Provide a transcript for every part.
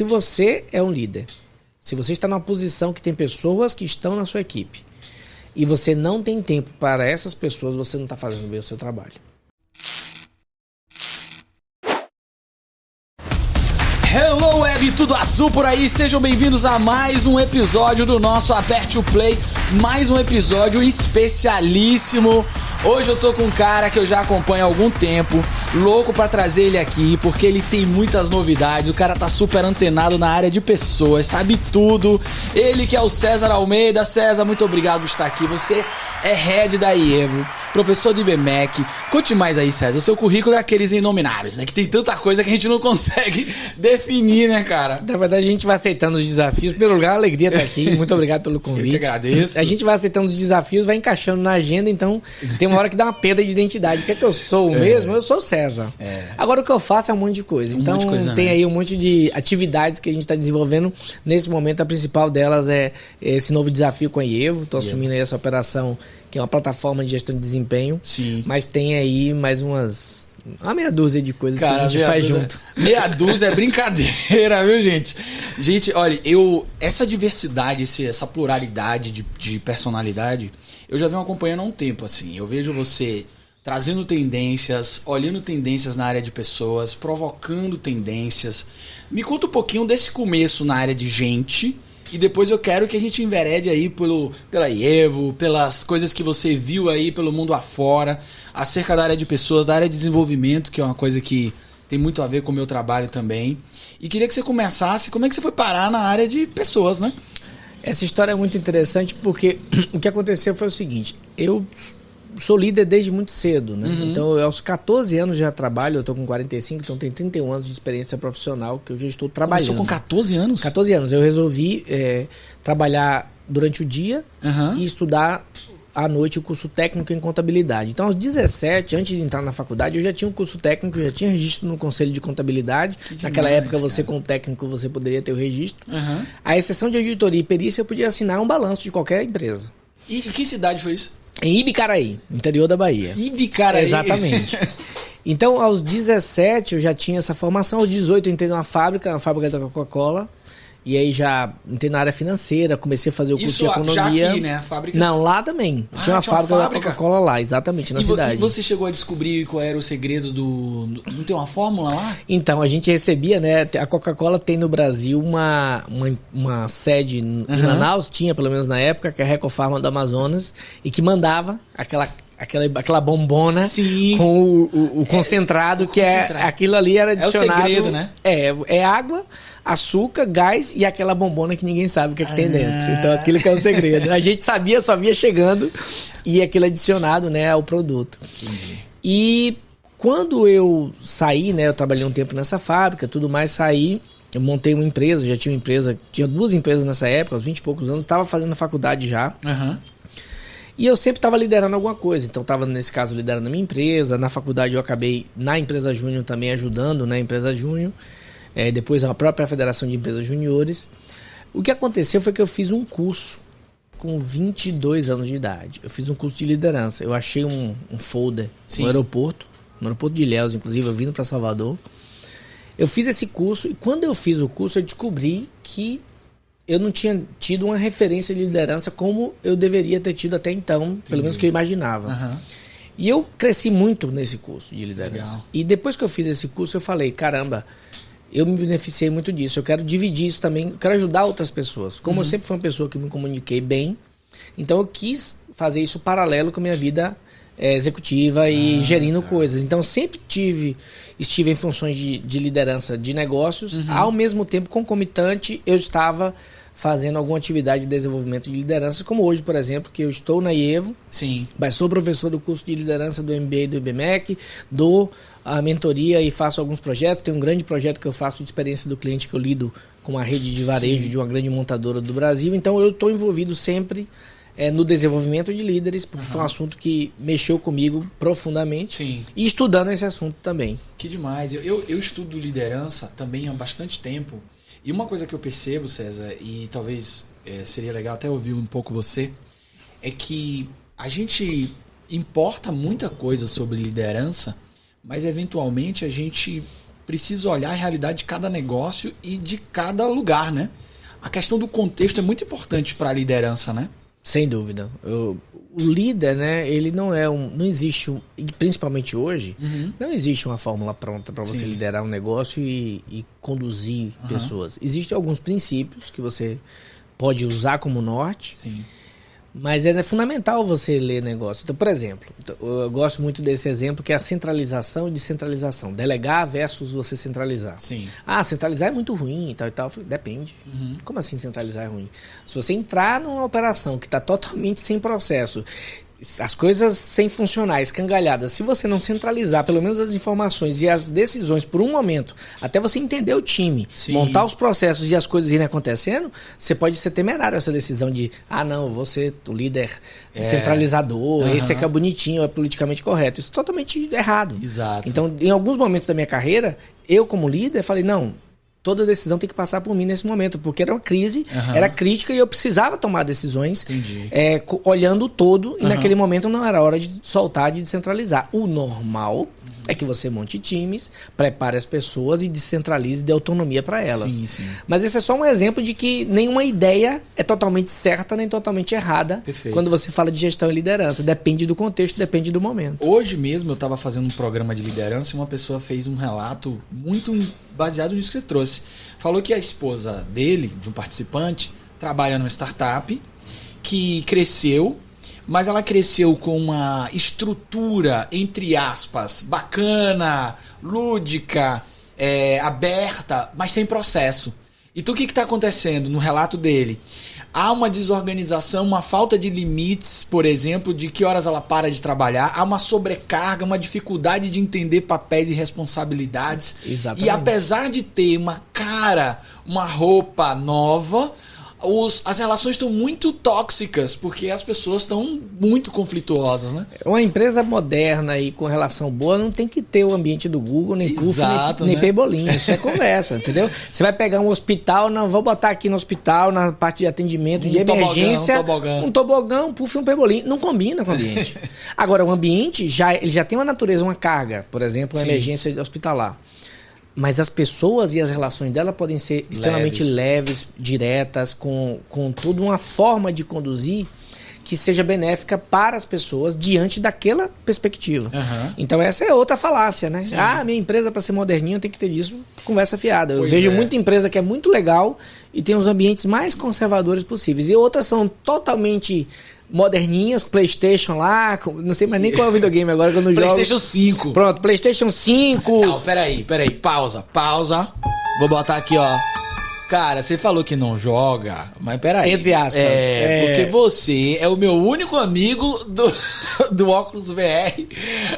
se você é um líder, se você está numa posição que tem pessoas que estão na sua equipe e você não tem tempo para essas pessoas, você não está fazendo bem o seu trabalho. Hello Web, tudo azul por aí, sejam bem-vindos a mais um episódio do nosso Aperte o Play, mais um episódio especialíssimo. Hoje eu tô com um cara que eu já acompanho há algum tempo, louco pra trazer ele aqui, porque ele tem muitas novidades, o cara tá super antenado na área de pessoas, sabe tudo. Ele que é o César Almeida. César, muito obrigado por estar aqui, você é head da IEVO, professor do IBMEC. Conte mais aí, César, o seu currículo é aqueles inomináveis, né? Que tem tanta coisa que a gente não consegue definir, né, cara? Na verdade, a gente vai aceitando os desafios. Em primeiro lugar, a alegria estar aqui. Muito obrigado pelo convite. Eu que agradeço. A gente vai aceitando os desafios, vai encaixando na agenda, então tem uma hora que dá uma perda de identidade. O que é que eu sou mesmo? Eu sou o César. Agora o que eu faço é um monte de coisa. Então monte de coisa, tem né? aí um monte de atividades que a gente está desenvolvendo. Nesse momento, a principal delas é esse novo desafio com a IEVO. Estou assumindo aí essa operação, que é uma plataforma de gestão de desempenho. Sim. Mas tem aí mais uma meia dúzia de coisas, cara, que a gente faz junto. Meia dúzia é brincadeira, viu, gente? Gente, olha, essa diversidade, essa pluralidade de personalidade, eu já venho acompanhando há um tempo, assim. Eu vejo você trazendo tendências, olhando tendências na área de pessoas, provocando tendências. Me conta um pouquinho desse começo na área de gente. E depois eu quero que a gente enverede aí pela IEVO, pelas coisas que você viu aí pelo mundo afora, acerca da área de pessoas, da área de desenvolvimento, que é uma coisa que tem muito a ver com o meu trabalho também. E queria que você começasse, como é que você foi parar na área de pessoas, né? Essa história é muito interessante porque o que aconteceu foi o seguinte, eu sou líder desde muito cedo, né? Então, aos 14 anos já trabalho, eu tô com 45, então tenho 31 anos de experiência profissional que eu já estou trabalhando. Começou com 14 anos? 14 anos. Eu resolvi trabalhar durante o dia e estudar à noite o curso técnico em contabilidade. Então, aos 17, antes de entrar na faculdade, eu já tinha um curso técnico, já tinha registro no Conselho de Contabilidade. Naquela época, você com o técnico, você poderia ter o registro. A exceção de auditoria e perícia, eu podia assinar um balanço de qualquer empresa. E que cidade foi isso? Em Ibicaraí, interior da Bahia. Ibicaraí? Exatamente. Então, aos 17 eu já tinha essa formação, aos 18 eu entrei numa fábrica da Coca-Cola, e aí já entrei na área financeira, comecei a fazer o curso de economia. Já aqui, né? A fábrica? Não, lá também. Tinha uma fábrica da Coca-Cola lá, exatamente, na cidade. E você chegou a descobrir qual era o segredo não tem uma fórmula lá? Então, a gente recebia, né? A Coca-Cola tem no Brasil uma sede em Manaus, tinha pelo menos na época, que é a Recofarma do Amazonas, e que mandava aquela bombona. Sim. Com o concentrado, que concentrado. Aquilo ali era adicionado. É o segredo, né? É água, açúcar, gás e aquela bombona que ninguém sabe o que tem dentro. Então aquilo que é o segredo. A gente sabia, só via chegando e aquilo adicionado, né, ao produto. Entendi. E quando eu saí, né, eu trabalhei um tempo nessa fábrica, tudo mais, saí, eu montei uma empresa, já tinha uma empresa, tinha 2 empresas nessa época, aos 20 e poucos anos, estava fazendo faculdade já. E eu sempre estava liderando alguma coisa, então estava nesse caso liderando a minha empresa, na faculdade eu acabei na empresa Júnior também ajudando na empresa Júnior, depois a própria Federação de Empresas Juniores. O que aconteceu foi que eu fiz um curso com 22 anos de idade, eu fiz um curso de liderança, eu achei um folder no aeroporto de Ilhéus, inclusive, eu vindo para Salvador. Eu fiz esse curso e quando eu fiz o curso eu descobri que eu não tinha tido uma referência de liderança como eu deveria ter tido até então, pelo menos que eu imaginava. E eu cresci muito nesse curso de liderança. Legal. E depois que eu fiz esse curso, eu falei, caramba, eu me beneficiei muito disso. Eu quero dividir isso também, eu quero ajudar outras pessoas. Como eu sempre fui uma pessoa que me comuniquei bem, então eu quis fazer isso paralelo com a minha vida executiva e gerindo coisas. Então sempre estive em funções de liderança de negócios, ao mesmo tempo concomitante eu estava fazendo alguma atividade de desenvolvimento de liderança, como hoje, por exemplo, que eu estou na IEVO, mas sou professor do curso de liderança do MBA do IBMEC, dou a mentoria e faço alguns projetos. Tem um grande projeto que eu faço de experiência do cliente, que eu lido com uma rede de varejo de uma grande montadora do Brasil. Então eu estou envolvido sempre no desenvolvimento de líderes, porque foi um assunto que mexeu comigo profundamente. E estudando esse assunto também. Que demais. Eu estudo liderança também há bastante tempo. E uma coisa que eu percebo, César, e talvez seria legal até ouvir um pouco você, é que a gente importa muita coisa sobre liderança, mas eventualmente a gente precisa olhar a realidade de cada negócio e de cada lugar, né? A questão do contexto é muito importante para a liderança, né? Sem dúvida. O líder, né, ele não é não existe, e principalmente hoje, não existe uma fórmula pronta para você liderar um negócio e conduzir pessoas. Existem alguns princípios que você pode usar como norte, mas é fundamental você ler negócio. Então, por exemplo, eu gosto muito desse exemplo que é a centralização e descentralização. Delegar versus você centralizar. Sim. Ah, centralizar é muito ruim e tal e tal. Eu falei, depende. Como assim centralizar é ruim? Se você entrar numa operação que está totalmente sem processo, as coisas sem funcionar, escangalhadas, se você não centralizar pelo menos as informações e as decisões por um momento, até você entender o time, montar os processos e as coisas irem acontecendo, você pode ser temerário essa decisão de, não, vou ser o líder centralizador, esse aqui é bonitinho, é politicamente correto. Isso é totalmente errado. Exato. Então, em alguns momentos da minha carreira, eu como líder falei, não, toda decisão tem que passar por mim nesse momento, porque era uma crise, era crítica e eu precisava tomar decisões olhando o todo e naquele momento não era hora de soltar, de descentralizar. O normal é que você monte times, prepare as pessoas e descentralize e dê autonomia para elas. Sim. Mas esse é só um exemplo de que nenhuma ideia é totalmente certa nem totalmente errada. Perfeito. Quando você fala de gestão e liderança. Depende do contexto, depende do momento. Hoje mesmo eu estava fazendo um programa de liderança e uma pessoa fez um relato muito baseado nisso que você trouxe. Falou que a esposa dele, de um participante, trabalha numa startup que cresceu, mas ela cresceu com uma estrutura, entre aspas, bacana, lúdica, aberta, mas sem processo. Então o que está acontecendo no relato dele? Há uma desorganização, uma falta de limites, por exemplo, de que horas ela para de trabalhar. Há uma sobrecarga, uma dificuldade de entender papéis e responsabilidades. Exatamente. E apesar de ter uma cara, uma roupa nova, as relações estão muito tóxicas, porque as pessoas estão muito conflituosas, né? Uma empresa moderna e com relação boa não tem que ter o ambiente do Google, nem puff, nem pebolim. Isso é conversa, entendeu? Você vai pegar um hospital, não, vou botar aqui no hospital, na parte de atendimento, de emergência, um tobogão, puff e um pebolim. Não combina com o ambiente. Agora, o ambiente ele já tem uma natureza, uma carga, por exemplo, uma emergência hospitalar. Mas as pessoas e as relações dela podem ser extremamente leves, diretas, com toda uma forma de conduzir que seja benéfica para as pessoas diante daquela perspectiva. Então essa é outra falácia, né? Sim. Minha empresa para ser moderninha tem que ter isso. Conversa fiada. Eu vejo muita empresa que é muito legal e tem os ambientes mais conservadores possíveis. E outras são totalmente moderninhas, PlayStation lá, não sei mais nem qual é o videogame agora que eu não jogo. PlayStation 5. Pronto, PlayStation 5. Não, peraí, pausa. Vou botar aqui, ó. Cara, você falou que não joga, mas peraí. Entre aspas. Porque você é o meu único amigo do óculos VR.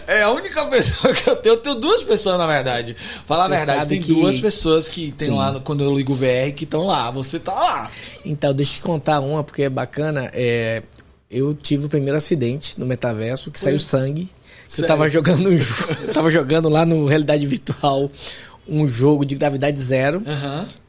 É a única pessoa que eu tenho. Eu tenho duas pessoas, na verdade. Falar a verdade, tem duas pessoas que tem lá, quando eu ligo o VR, que estão lá. Você tá lá. Então, deixa eu te contar uma, porque é bacana. Eu tive o primeiro acidente no metaverso, que saiu sangue. Eu tava jogando lá no realidade virtual um jogo de gravidade zero.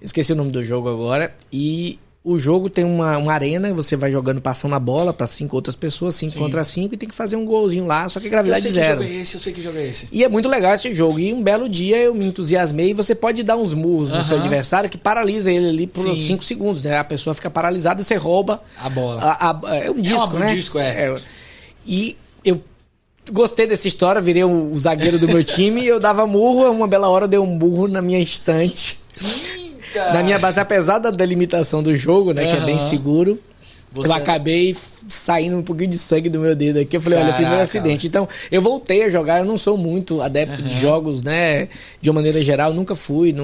Esqueci o nome do jogo agora. E o jogo tem uma arena, você vai jogando, passando a bola para 5 outras pessoas, 5 contra 5, e tem que fazer um golzinho lá, só que gravidade zero. Eu sei que jogo é esse. E é muito legal esse jogo. E um belo dia eu me entusiasmei e você pode dar uns murros no seu adversário que paralisa ele ali por 5 segundos, né? A pessoa fica paralisada e você rouba a bola. É um disco, né? Um disco, E eu gostei dessa história, virei o zagueiro do meu time e eu dava murro, uma bela hora eu dei um murro na minha estante. Na minha base, apesar da delimitação do jogo, né, que é bem seguro, eu acabei saindo um pouquinho de sangue do meu dedo aqui. Eu falei, olha, primeiro acidente. Então, eu voltei a jogar, eu não sou muito adepto de jogos, né, de uma maneira geral, nunca fui,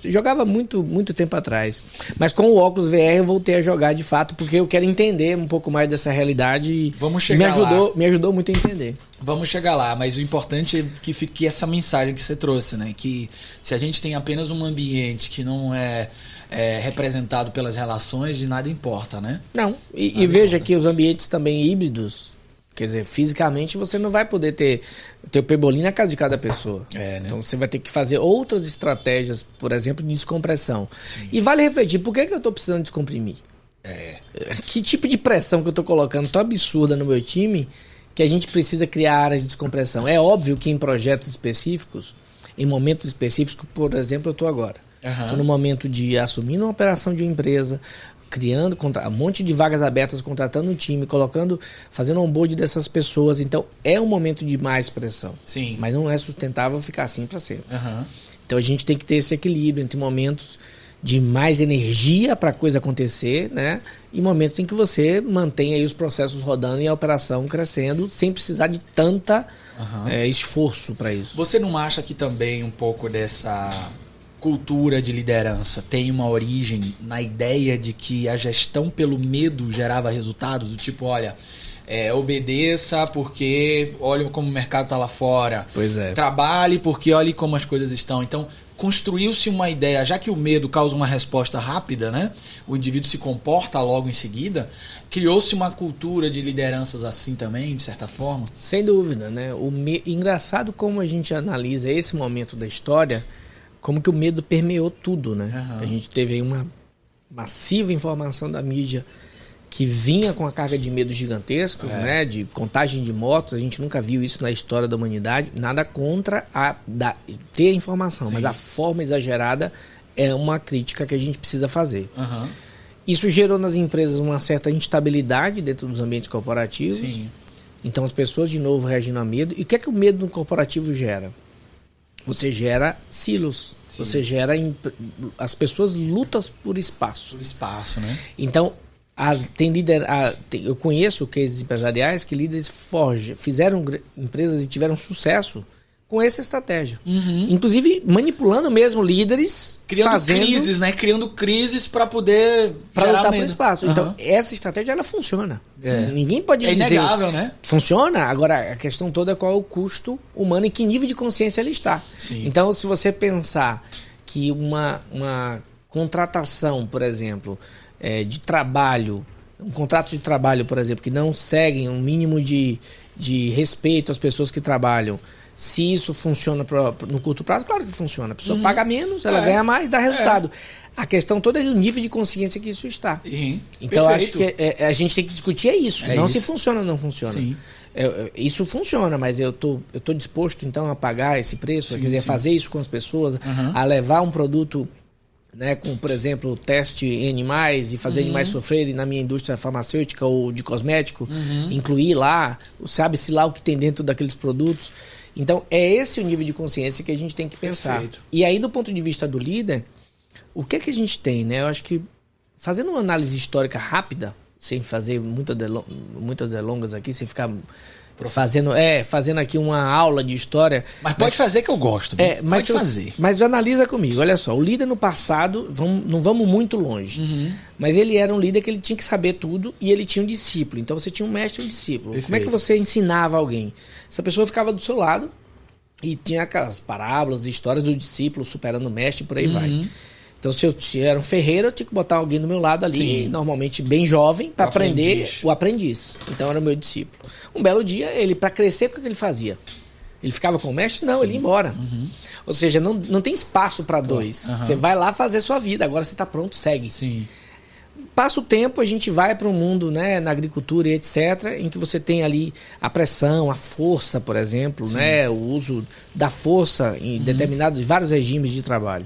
jogava muito tempo atrás. Mas com o óculos VR eu voltei a jogar de fato, porque eu quero entender um pouco mais dessa realidade. Vamos chegar me ajudou muito a entender. Vamos chegar lá, mas o importante é que fique essa mensagem que você trouxe, né? Que se a gente tem apenas um ambiente que não é representado pelas relações, de nada importa, né? Não, e veja que os ambientes também híbridos, quer dizer, fisicamente você não vai poder ter o pebolim na casa de cada pessoa. Né? Então você vai ter que fazer outras estratégias, por exemplo, de descompressão. Sim. E vale refletir, por que eu estou precisando descomprimir? Que tipo de pressão que eu estou colocando tão absurda no meu time que a gente precisa criar áreas de descompressão? É óbvio que em projetos específicos em momentos específicos, por exemplo, eu estou agora. Estou no momento de assumir uma operação de uma empresa, criando um monte de vagas abertas, contratando um time, fazendo um onboard dessas pessoas. Então, é um momento de mais pressão. Sim. Mas não é sustentável ficar assim para sempre. Então, a gente tem que ter esse equilíbrio entre momentos de mais energia para a coisa acontecer, né? E momentos em que você mantém aí os processos rodando e a operação crescendo sem precisar de tanta esforço para isso. Você não acha que também um pouco dessa cultura de liderança tem uma origem na ideia de que a gestão pelo medo gerava resultados? Do tipo, olha, obedeça porque olha como o mercado está lá fora. Pois é. Trabalhe porque olhe como as coisas estão. Então, construiu-se uma ideia, já que o medo causa uma resposta rápida, né? O indivíduo se comporta logo em seguida, criou-se uma cultura de lideranças assim também, de certa forma? Sem dúvida, né? Engraçado como a gente analisa esse momento da história, como que o medo permeou tudo, né? A gente teve aí uma massiva informação da mídia que vinha com a carga de medo gigantesco, né? De contagem de mortos. A gente nunca viu isso na história da humanidade. Nada contra ter a informação, mas a forma exagerada é uma crítica que a gente precisa fazer. Isso gerou nas empresas uma certa instabilidade dentro dos ambientes corporativos. Sim. Então as pessoas de novo reagindo a medo. E o que é que o medo no corporativo gera? Você gera silos. Sim. Você gera... As pessoas lutam por espaço. Por espaço, né? Então, eu conheço cases empresariais que líderes fizeram empresas e tiveram sucesso com essa estratégia. Inclusive, manipulando mesmo líderes. Criando crises para poder... Para lutar por espaço. Então, essa estratégia, ela funciona. Ninguém pode dizer... É inegável, né? Funciona. Agora, a questão toda é qual é o custo humano e que nível de consciência ele está. Sim. Então, se você pensar que uma contratação, por exemplo, de trabalho, um contrato de trabalho, por exemplo, que não seguem um mínimo de respeito às pessoas que trabalham, se isso funciona no curto prazo, claro que funciona. A pessoa paga menos, ela ganha mais, dá resultado. A questão toda é o nível de consciência que isso está. Então, acho que a gente tem que discutir isso. Não se funciona ou não funciona. Sim. Isso funciona, mas eu tô disposto, então, a pagar esse preço, quer dizer, fazer isso com as pessoas, a levar um produto, né, com, por exemplo, teste em animais e fazer animais sofrerem na minha indústria farmacêutica ou de cosmético, incluir lá, sabe-se lá o que tem dentro daqueles produtos. Então, é esse o nível de consciência que a gente tem que pensar. Perfeito. E aí, do ponto de vista do líder, o que é que a gente tem, né? Eu acho que, fazendo uma análise histórica rápida, sem fazer muitas delongas aqui, sem ficar fazendo aqui uma aula de história. Mas pode fazer que eu gosto. Pode fazer. Mas analisa comigo, olha só, o líder no passado, não vamos muito longe, mas ele era um líder que ele tinha que saber tudo e ele tinha um discípulo. Então você tinha um mestre e um discípulo. Perfeito. Como é que você ensinava alguém? Essa pessoa ficava do seu lado e tinha aquelas parábolas, histórias do discípulo superando o mestre e por aí vai. Então, se eu era um ferreiro, eu tinha que botar alguém do meu lado ali, normalmente bem jovem, para aprender o aprendiz. Então, era o meu discípulo. Um belo dia, ele, para crescer, o que ele fazia? Ele ficava com o mestre? Não, ele ia embora. Ou seja, não tem espaço para dois. Você vai lá fazer sua vida, agora você está pronto, segue. Sim. Passa o tempo, a gente vai para um mundo, né, na agricultura e etc., em que você tem ali a pressão, a força, por exemplo, né, o uso da força em vários regimes de trabalho.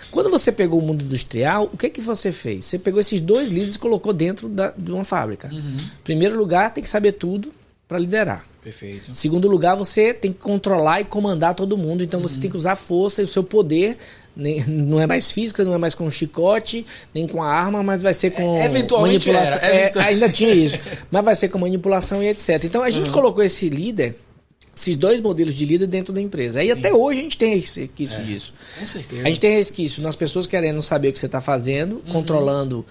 Quando você pegou o mundo industrial, o que você fez? Você pegou esses dois líderes e colocou dentro de uma fábrica. Primeiro lugar, tem que saber tudo para liderar. Perfeito. Segundo lugar, você tem que controlar e comandar todo mundo. Então você tem que usar a força e o seu poder. Não é mais física, não é mais com chicote, nem com a arma, mas vai ser com manipulação. Ainda tinha isso. Mas vai ser com manipulação e etc. Então a gente colocou esses dois modelos de líder dentro da empresa. Aí até hoje a gente tem resquício disso. Com certeza. A gente tem resquício nas pessoas querendo saber o que você está fazendo, controlando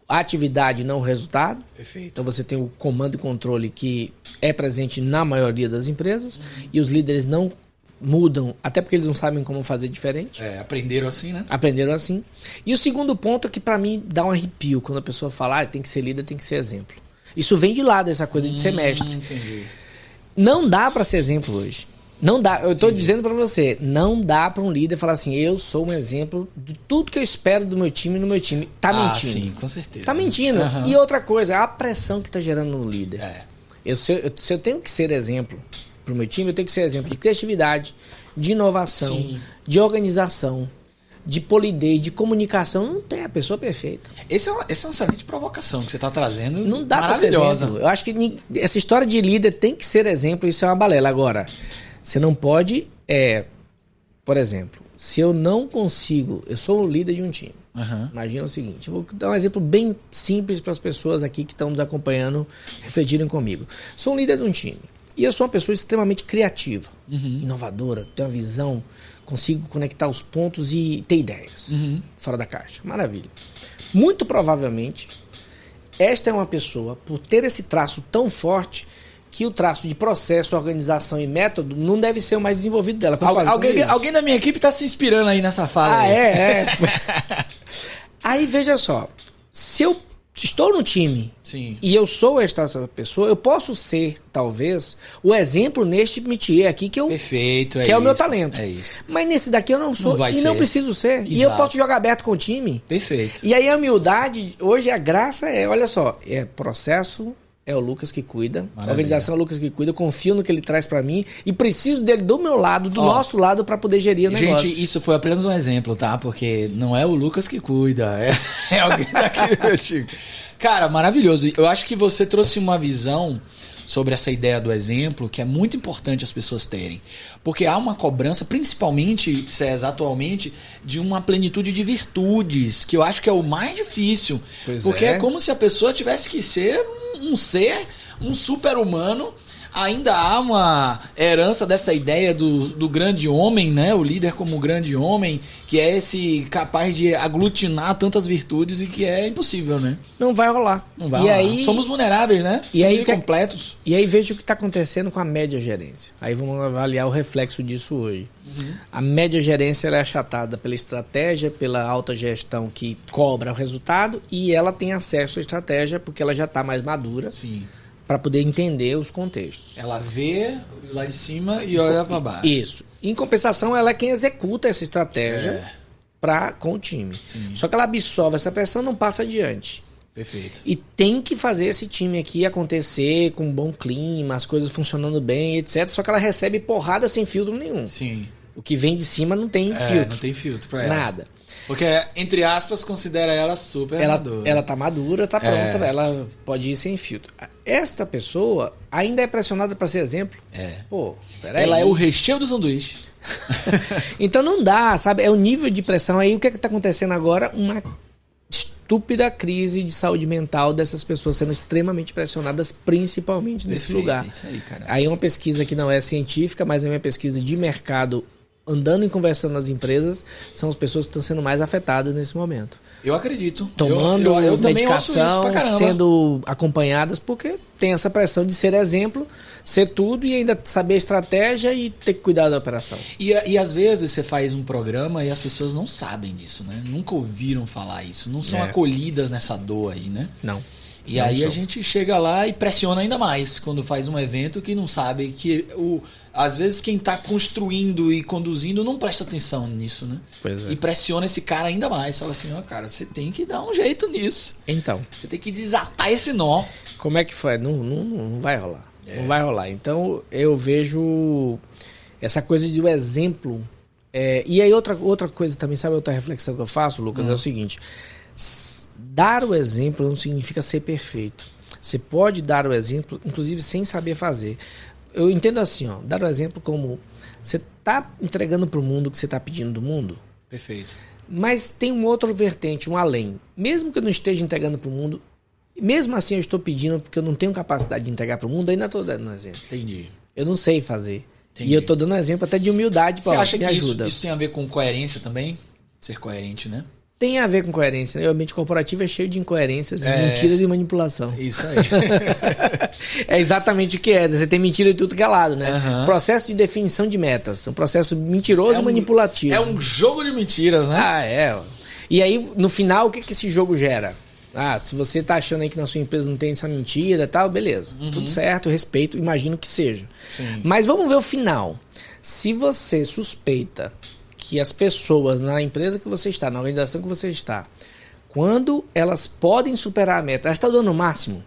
a atividade, não o resultado. Perfeito. Então você tem o comando e controle que é presente na maioria das empresas e os líderes não mudam, até porque eles não sabem como fazer diferente. Aprenderam assim, né? Aprenderam assim. E o segundo ponto é que para mim dá um arrepio quando a pessoa fala, tem que ser líder, tem que ser exemplo. Isso vem de lá dessa coisa de ser mestre. Entendi. Não dá para ser exemplo hoje. Não dá. Eu estou dizendo para você, não dá para um líder falar assim, eu sou um exemplo de tudo que eu espero do meu time no meu time. Tá mentindo. Sim, com certeza. Tá mentindo. E outra coisa, a pressão que tá gerando no líder. Se eu tenho que ser exemplo pro meu time, eu tenho que ser exemplo de criatividade, de inovação, sim, de organização, de polidez, de comunicação. Não tem a pessoa perfeita. Essa é uma excelente provocação que você está trazendo. Não dá para ser exemplo. Eu acho que essa história de líder tem que ser exemplo, isso é uma balela. Agora, você não pode, por exemplo, se eu não consigo, eu sou o líder de um time. Imagina o seguinte, eu vou dar um exemplo bem simples para as pessoas aqui que estão nos acompanhando refletirem comigo. Sou um líder de um time e eu sou uma pessoa extremamente criativa, inovadora, tenho uma visão, consigo conectar os pontos e ter ideias fora da caixa. Maravilha. Muito provavelmente, esta é uma pessoa, por ter esse traço tão forte, que o traço de processo, organização e método não deve ser o mais desenvolvido dela. Alguém da minha equipe está se inspirando aí nessa fala. Aí veja só, se eu estou no time, sim, e eu sou esta pessoa, eu posso ser, talvez, o exemplo neste métier aqui que eu... Perfeito, que é o meu talento. É isso. Mas nesse daqui eu não sou não preciso ser. Exato. E eu posso jogar aberto com o time. Perfeito. E aí a humildade, hoje a graça olha só, é processo... É o Lucas que cuida, maravilha, a organização é o Lucas que cuida, eu confio no que ele traz pra mim e preciso dele do meu lado, do nosso lado, pra poder gerir o negócio. Gente, isso foi apenas um exemplo, tá? Porque não é o Lucas que cuida, é alguém daqui do meu time. Cara, maravilhoso. Eu acho que você trouxe uma visão sobre essa ideia do exemplo que é muito importante as pessoas terem. Porque há uma cobrança, principalmente, César, atualmente, de uma plenitude de virtudes, que eu acho que é o mais difícil. Porque é como se a pessoa tivesse que ser um super-humano. Ainda há uma herança dessa ideia do grande homem, né? O líder como grande homem, que é esse capaz de aglutinar tantas virtudes e que é impossível, né? Não vai rolar. Não vai rolar. Aí, somos vulneráveis, né? E somos aí incompletos. E aí veja o que está acontecendo com a média gerência. Aí vamos avaliar o reflexo disso hoje. A média gerência ela é achatada pela estratégia, pela alta gestão que cobra o resultado e ela tem acesso à estratégia porque ela já está mais madura. Sim. Para poder entender os contextos. Ela vê lá de cima e olha para baixo. Isso. Em compensação, ela é quem executa essa estratégia com o time. Sim. Só que ela absorve essa pressão e não passa adiante. Perfeito. E tem que fazer esse time aqui acontecer com um bom clima, as coisas funcionando bem, etc. Só que ela recebe porrada sem filtro nenhum. Sim. O que vem de cima não tem filtro. Não tem filtro para ela. Nada. Porque, entre aspas, considera ela super madura. Ela tá madura, tá pronta, ela pode ir sem filtro. Esta pessoa ainda é pressionada para ser exemplo. Pô, peraí. Ela é o recheio do sanduíche. Então não dá, sabe? É o nível de pressão. Aí o que é que tá acontecendo agora? Uma estúpida crise de saúde mental dessas pessoas sendo extremamente pressionadas, principalmente nesse lugar. Isso aí, cara. Aí é uma pesquisa que não é científica, mas é uma pesquisa de mercado. Andando e conversando nas empresas, são as pessoas que estão sendo mais afetadas nesse momento. Eu acredito. Tomando medicação, sendo acompanhadas, porque tem essa pressão de ser exemplo, ser tudo e ainda saber a estratégia e ter que cuidar da operação. E às vezes você faz um programa e as pessoas não sabem disso, né? Nunca ouviram falar isso, não são acolhidas nessa dor aí, né? Não. E aí a gente chega lá e pressiona ainda mais quando faz um evento que não sabe que às vezes quem está construindo e conduzindo não presta atenção nisso, né? Pois é. E pressiona esse cara ainda mais. Fala assim, cara, você tem que dar um jeito nisso. Então. Você tem que desatar esse nó. Como é que foi? Não vai rolar. Não vai rolar. Então eu vejo essa coisa do exemplo. E aí outra coisa também, sabe outra reflexão que eu faço, Lucas? É o seguinte. Dar o exemplo não significa ser perfeito. Você pode dar o exemplo, inclusive sem saber fazer. Eu entendo assim, dar o exemplo como você está entregando para o mundo o que você está pedindo do mundo. Perfeito. Mas tem um outro vertente, um além. Mesmo que eu não esteja entregando para o mundo, mesmo assim eu estou pedindo porque eu não tenho capacidade de entregar para o mundo, ainda estou dando um exemplo. Entendi. Eu não sei fazer. Entendi. E eu estou dando um exemplo até de humildade para me ajuda. Você acha que isso tem a ver com coerência também? Ser coerente, né? Tem a ver com coerência, né? O ambiente corporativo é cheio de incoerências, mentiras e manipulação. Isso aí. É exatamente o que é. Você tem mentira de tudo que é lado, né? Processo de definição de metas. Um processo mentiroso e manipulativo. É um jogo de mentiras, né? E aí, no final, o que esse jogo gera? Se você tá achando aí que na sua empresa não tem essa mentira e tal, beleza. Tudo certo, respeito, imagino que seja. Sim. Mas vamos ver o final. Se você suspeita que as pessoas na empresa que você está, na organização que você está, quando elas podem superar a meta, elas estão dando o máximo,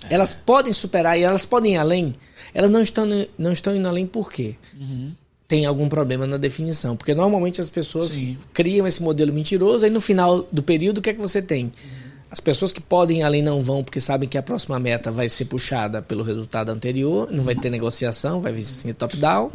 Elas podem superar e elas podem ir além. Elas não estão indo além por quê? Tem algum problema na definição. Porque normalmente as pessoas criam esse modelo mentiroso, aí no final do período o que é que você tem? As pessoas que podem ir além não vão porque sabem que a próxima meta vai ser puxada pelo resultado anterior, não vai ter negociação, vai vir sim top-down.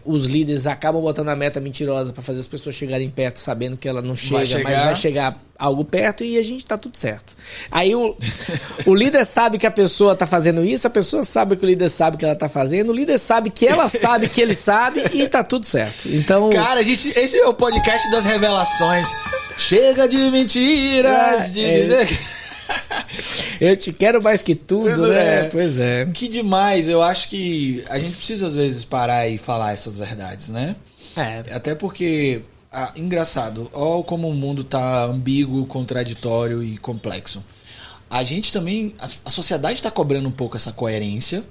Os líderes acabam botando a meta mentirosa para fazer as pessoas chegarem perto sabendo que ela não chega, mas vai chegar algo perto e a gente tá tudo certo. Aí o líder sabe que a pessoa tá fazendo isso, a pessoa sabe que o líder sabe que ela tá fazendo, o líder sabe que ela sabe que ele sabe e tá tudo certo. Então, cara, esse é o podcast das revelações. Chega de mentiras, de dizer que... Eu te quero mais que tudo, né? Pois é. Que demais. Eu acho que a gente precisa, às vezes, parar e falar essas verdades, né? Até porque, engraçado, olha como o mundo tá ambíguo, contraditório e complexo. A gente também... A sociedade tá cobrando um pouco essa coerência,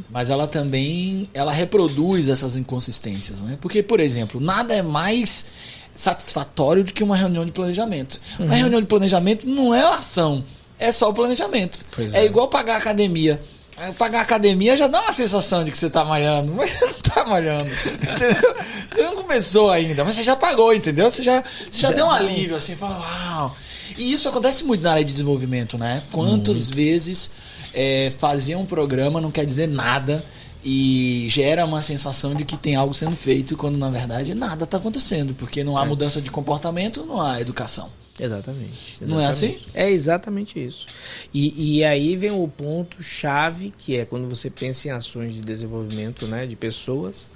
mas ela também... Ela reproduz essas inconsistências, né? Porque, por exemplo, nada é mais satisfatório do que uma reunião de planejamento. Uma reunião de planejamento não é ação, é só o planejamento. É igual pagar a academia. Pagar a academia já dá uma sensação de que você tá malhando, mas você não tá malhando, entendeu? Você não começou ainda, mas você já pagou, entendeu? Você já deu um alívio, assim, fala, uau. E isso acontece muito na área de desenvolvimento, né? Quantas vezes fazer um programa não quer dizer nada e gera uma sensação de que tem algo sendo feito, quando na verdade nada está acontecendo, porque não há mudança de comportamento, não há educação. Exatamente. Não é assim? É exatamente isso. E aí vem o ponto chave, que é quando você pensa em ações de desenvolvimento, né, de pessoas,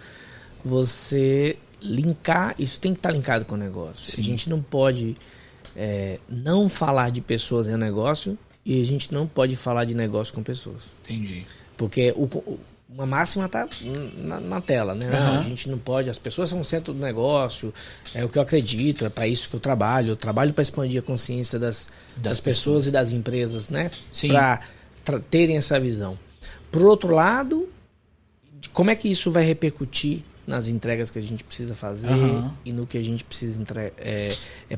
você linkar, isso tem que estar linkado com o negócio. Sim. A gente não pode não falar de pessoas em negócio e a gente não pode falar de negócio com pessoas. Entendi. Porque uma máxima está na tela, né? Não, a gente não pode, as pessoas são o centro do negócio, é o que eu acredito, é para isso que eu trabalho para expandir a consciência das pessoas e das empresas, né? Para terem essa visão. Por outro lado, como é que isso vai repercutir nas entregas que a gente precisa fazer e no que a gente precisa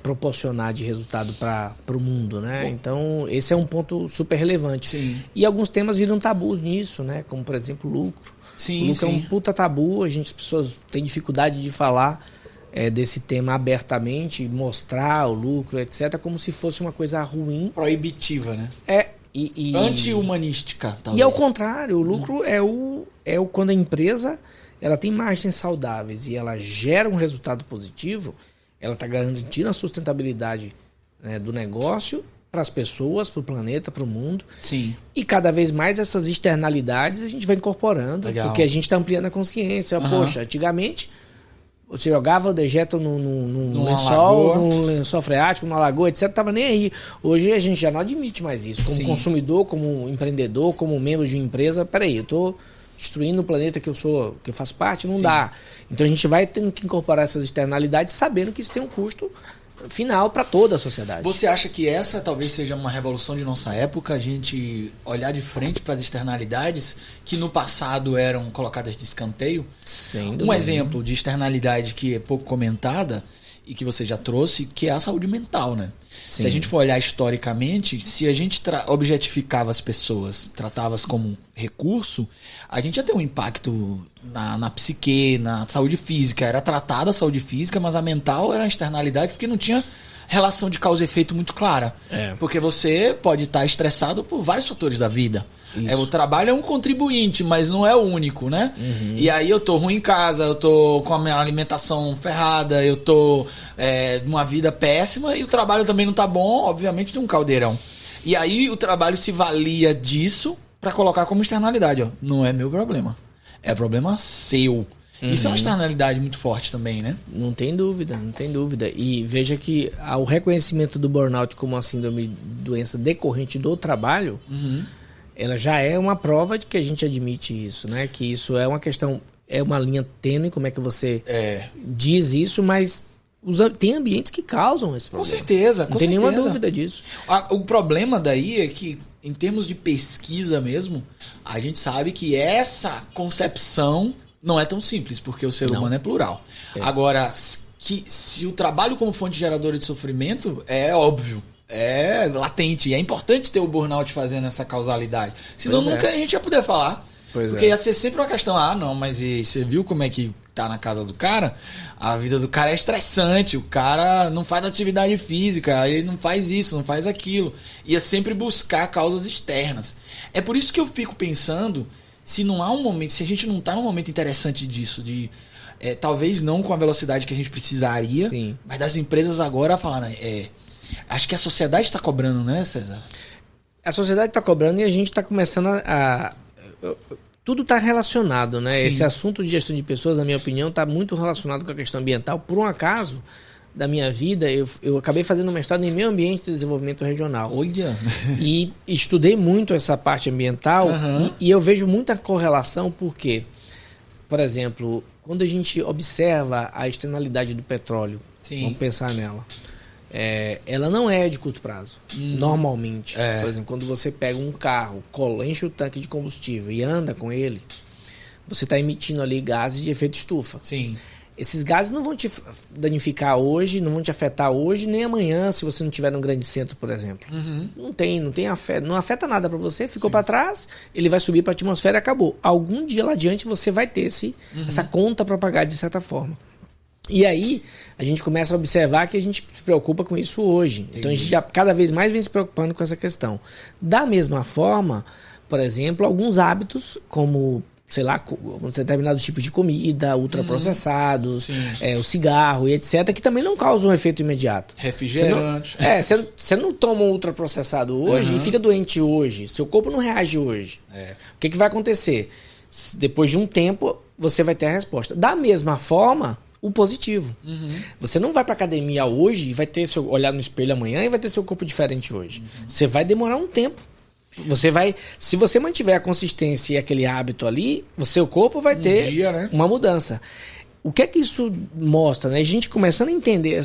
proporcionar de resultado para o mundo, né? Então, esse é um ponto super relevante. Sim. E alguns temas viram tabus nisso, né? Como, por exemplo, lucro. Sim, o lucro é um puta tabu, as pessoas têm dificuldade de falar desse tema abertamente, mostrar o lucro, etc., como se fosse uma coisa ruim. Proibitiva, né? Anti-humanística, talvez. E ao contrário, o lucro é quando a empresa ela tem margens saudáveis e ela gera um resultado positivo, ela está garantindo a sustentabilidade, né, do negócio para as pessoas, para o planeta, para o mundo. Sim. E cada vez mais essas externalidades a gente vai incorporando. Legal. Porque a gente está ampliando a consciência. Poxa, antigamente você jogava o dejeto num lençol freático, numa lagoa, etc. Tava nem aí. Hoje a gente já não admite mais isso. Como consumidor, como empreendedor, como membro de uma empresa. Peraí, eu estou destruindo o planeta que eu faço parte, não dá. Então a gente vai tendo que incorporar essas externalidades sabendo que isso tem um custo final para toda a sociedade. Você acha que essa talvez seja uma revolução de nossa época, a gente olhar de frente para as externalidades que no passado eram colocadas de escanteio? Sem dúvida. Um exemplo de externalidade que é pouco comentada e que você já trouxe, que é a saúde mental, né? Sim. Se a gente for olhar historicamente, se a gente objetificava as pessoas, tratava-as como recurso, a gente ia ter um impacto na psique, na saúde física. Era tratada a saúde física, mas a mental era uma externalidade porque não tinha relação de causa e efeito muito clara. Porque você pode estar estressado por vários fatores da vida. O trabalho é um contribuinte, mas não é o único, né? E aí eu tô ruim em casa, eu tô com a minha alimentação ferrada, eu tô numa vida péssima e o trabalho também não tá bom, obviamente tem um caldeirão. E aí o trabalho se valia disso para colocar como externalidade, ó. Não é meu problema, é problema seu. Isso é uma externalidade muito forte também, né? Não tem dúvida, não tem dúvida. E veja que o reconhecimento do burnout como uma síndrome, doença decorrente do trabalho, ela já é uma prova de que a gente admite isso, né? Que isso é uma questão, é uma linha tênue, como é que você diz isso, mas tem ambientes que causam esse problema. Com certeza, não tem nenhuma dúvida disso. O problema daí é que, em termos de pesquisa mesmo, a gente sabe que essa concepção não é tão simples, porque o ser humano é plural. Agora, se o trabalho como fonte geradora de sofrimento, é óbvio. latente. E é importante ter o burnout fazendo essa causalidade. Senão nunca a gente ia poder falar. Porque ia ser sempre uma questão, não, mas e você viu como é que tá na casa do cara? A vida do cara é estressante, o cara não faz atividade física, ele não faz isso, não faz aquilo. Ia sempre buscar causas externas. É por isso que eu fico pensando, se não há um momento, se a gente não tá num momento interessante disso, talvez não com a velocidade que a gente precisaria, sim, mas das empresas agora falarem, acho que a sociedade está cobrando, né, César? A sociedade está cobrando e a gente está começando tudo está relacionado, né? Sim. Esse assunto de gestão de pessoas, na minha opinião, está muito relacionado com a questão ambiental. Por um acaso da minha vida, eu acabei fazendo um mestrado em meio ambiente e desenvolvimento regional. Olha! E estudei muito essa parte ambiental e eu vejo muita correlação porque, por exemplo, quando a gente observa a externalidade do petróleo, sim, vamos pensar nela. Ela não é de curto prazo, normalmente. Por exemplo, quando você pega um carro, enche o tanque de combustível e anda com ele, você está emitindo ali gases de efeito estufa. Sim. Esses gases não vão te danificar hoje, não vão te afetar hoje, nem amanhã, se você não estiver num grande centro, por exemplo. Não afeta nada para você, ficou para trás, ele vai subir para a atmosfera e acabou. Algum dia lá adiante você vai ter essa conta para pagar de certa forma. E aí, a gente começa a observar que a gente se preocupa com isso hoje. Entendi. Então, a gente já cada vez mais vem se preocupando com essa questão. Da mesma forma, por exemplo, alguns hábitos, como, sei lá, determinados tipos de comida, ultraprocessados, o cigarro e etc., que também não causam um efeito imediato. Refrigerante. Você não toma um ultraprocessado hoje e fica doente hoje. Seu corpo não reage hoje. O que vai acontecer? Depois de um tempo, você vai ter a resposta. Da mesma forma, o positivo. Você não vai pra academia hoje e vai ter olhar no espelho amanhã e vai ter seu corpo diferente hoje. Você vai demorar um tempo. Se você mantiver a consistência e aquele hábito ali, o seu corpo vai ter uma mudança. O que é que isso mostra, né? A gente começando a entender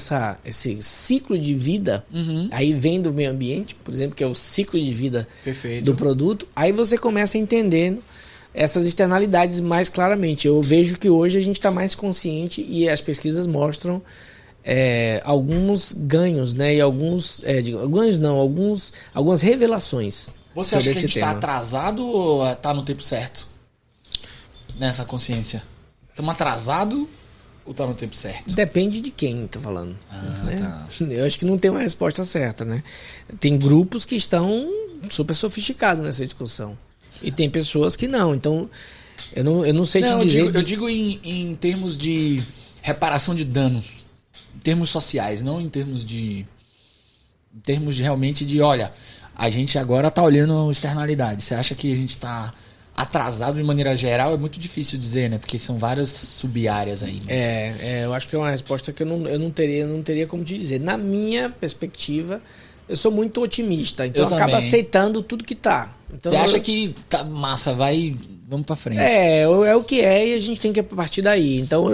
esse ciclo de vida, aí vem do meio ambiente, por exemplo, que é o ciclo de vida do produto, aí você começa a entender essas externalidades mais claramente. Eu vejo que hoje a gente está mais consciente e as pesquisas mostram alguns ganhos, né? E algumas revelações. Você acha que a gente está atrasado ou está no tempo certo? Nessa consciência? Estamos atrasados ou está no tempo certo? Depende de quem está falando. Tá. Eu acho que não tem uma resposta certa, né? Tem grupos que estão super sofisticados nessa discussão. E tem pessoas que não. Então, eu não sei te dizer. Eu digo em termos de reparação de danos. Em termos sociais, não em termos de... Em termos de realmente de, olha, a gente agora está olhando externalidade. Você acha que a gente está atrasado de maneira geral? É muito difícil dizer, né? Porque são várias sub-áreas aí. Mas... eu acho que é uma resposta que eu não teria como te dizer. Na minha perspectiva, eu sou muito otimista. Então, eu acabo aceitando tudo que tá. Então, você acha que tá massa, vamos pra frente. É o que é e a gente tem que ir partir daí. Então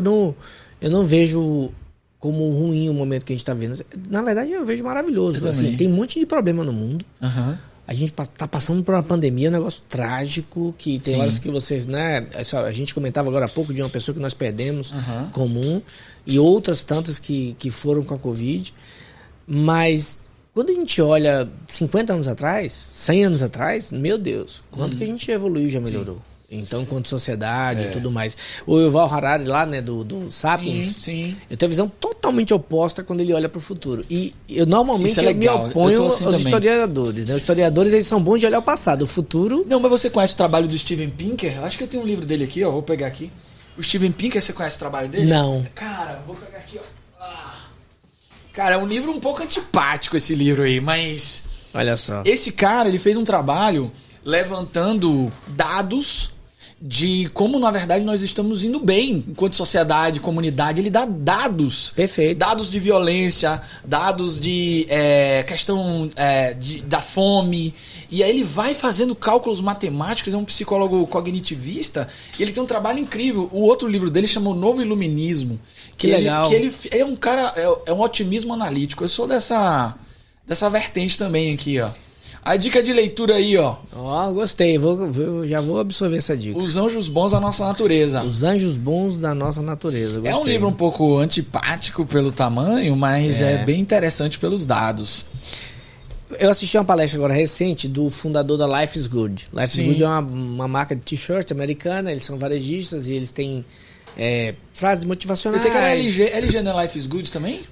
eu não vejo como ruim o momento que a gente tá vendo. Na verdade, eu vejo maravilhoso. Assim, tem um monte de problema no mundo. A gente tá passando por uma pandemia, um negócio trágico, que tem horas que você, né? A gente comentava agora há pouco de uma pessoa que nós perdemos comum, e outras tantas que foram com a Covid. Mas quando a gente olha 50 anos atrás, 100 anos atrás, meu Deus, quanto que a gente evoluiu, já melhorou. Enquanto enquanto sociedade e tudo mais. O Yuval Harari lá, né, do Sapiens, eu tenho a visão totalmente oposta quando ele olha para o futuro. E eu normalmente me oponho aos historiadores. Né? Os historiadores, eles são bons de olhar o passado, o futuro... Não, mas você conhece o trabalho do Steven Pinker? Eu acho que eu tenho um livro dele aqui, ó, vou pegar aqui. O Steven Pinker, você conhece o trabalho dele? Não. Cara, vou pegar aqui, ó. Cara, é um livro um pouco antipático esse livro aí, mas... Olha só. Esse cara, ele fez um trabalho levantando dados de como, na verdade, nós estamos indo bem enquanto sociedade, comunidade. Ele dá dados. Perfeito. Dados de violência, dados de questão da fome. E aí ele vai fazendo cálculos matemáticos, é um psicólogo cognitivista, e ele tem um trabalho incrível. O outro livro dele chama O Novo Iluminismo. Que legal. Que ele é um cara, é um otimismo analítico. Eu sou dessa vertente também aqui, ó. A dica de leitura aí, ó. Gostei. Já vou absorver essa dica. Os Anjos Bons da Nossa Natureza. Os Anjos Bons da Nossa Natureza. Gostei. É um livro um pouco antipático pelo tamanho, mas é bem interessante pelos dados. Eu assisti uma palestra agora recente do fundador da Life is Good. Life is Good é uma marca de t-shirt americana, eles são varejistas e eles têm frases motivacionais. Você que era LG não é Life is Good também?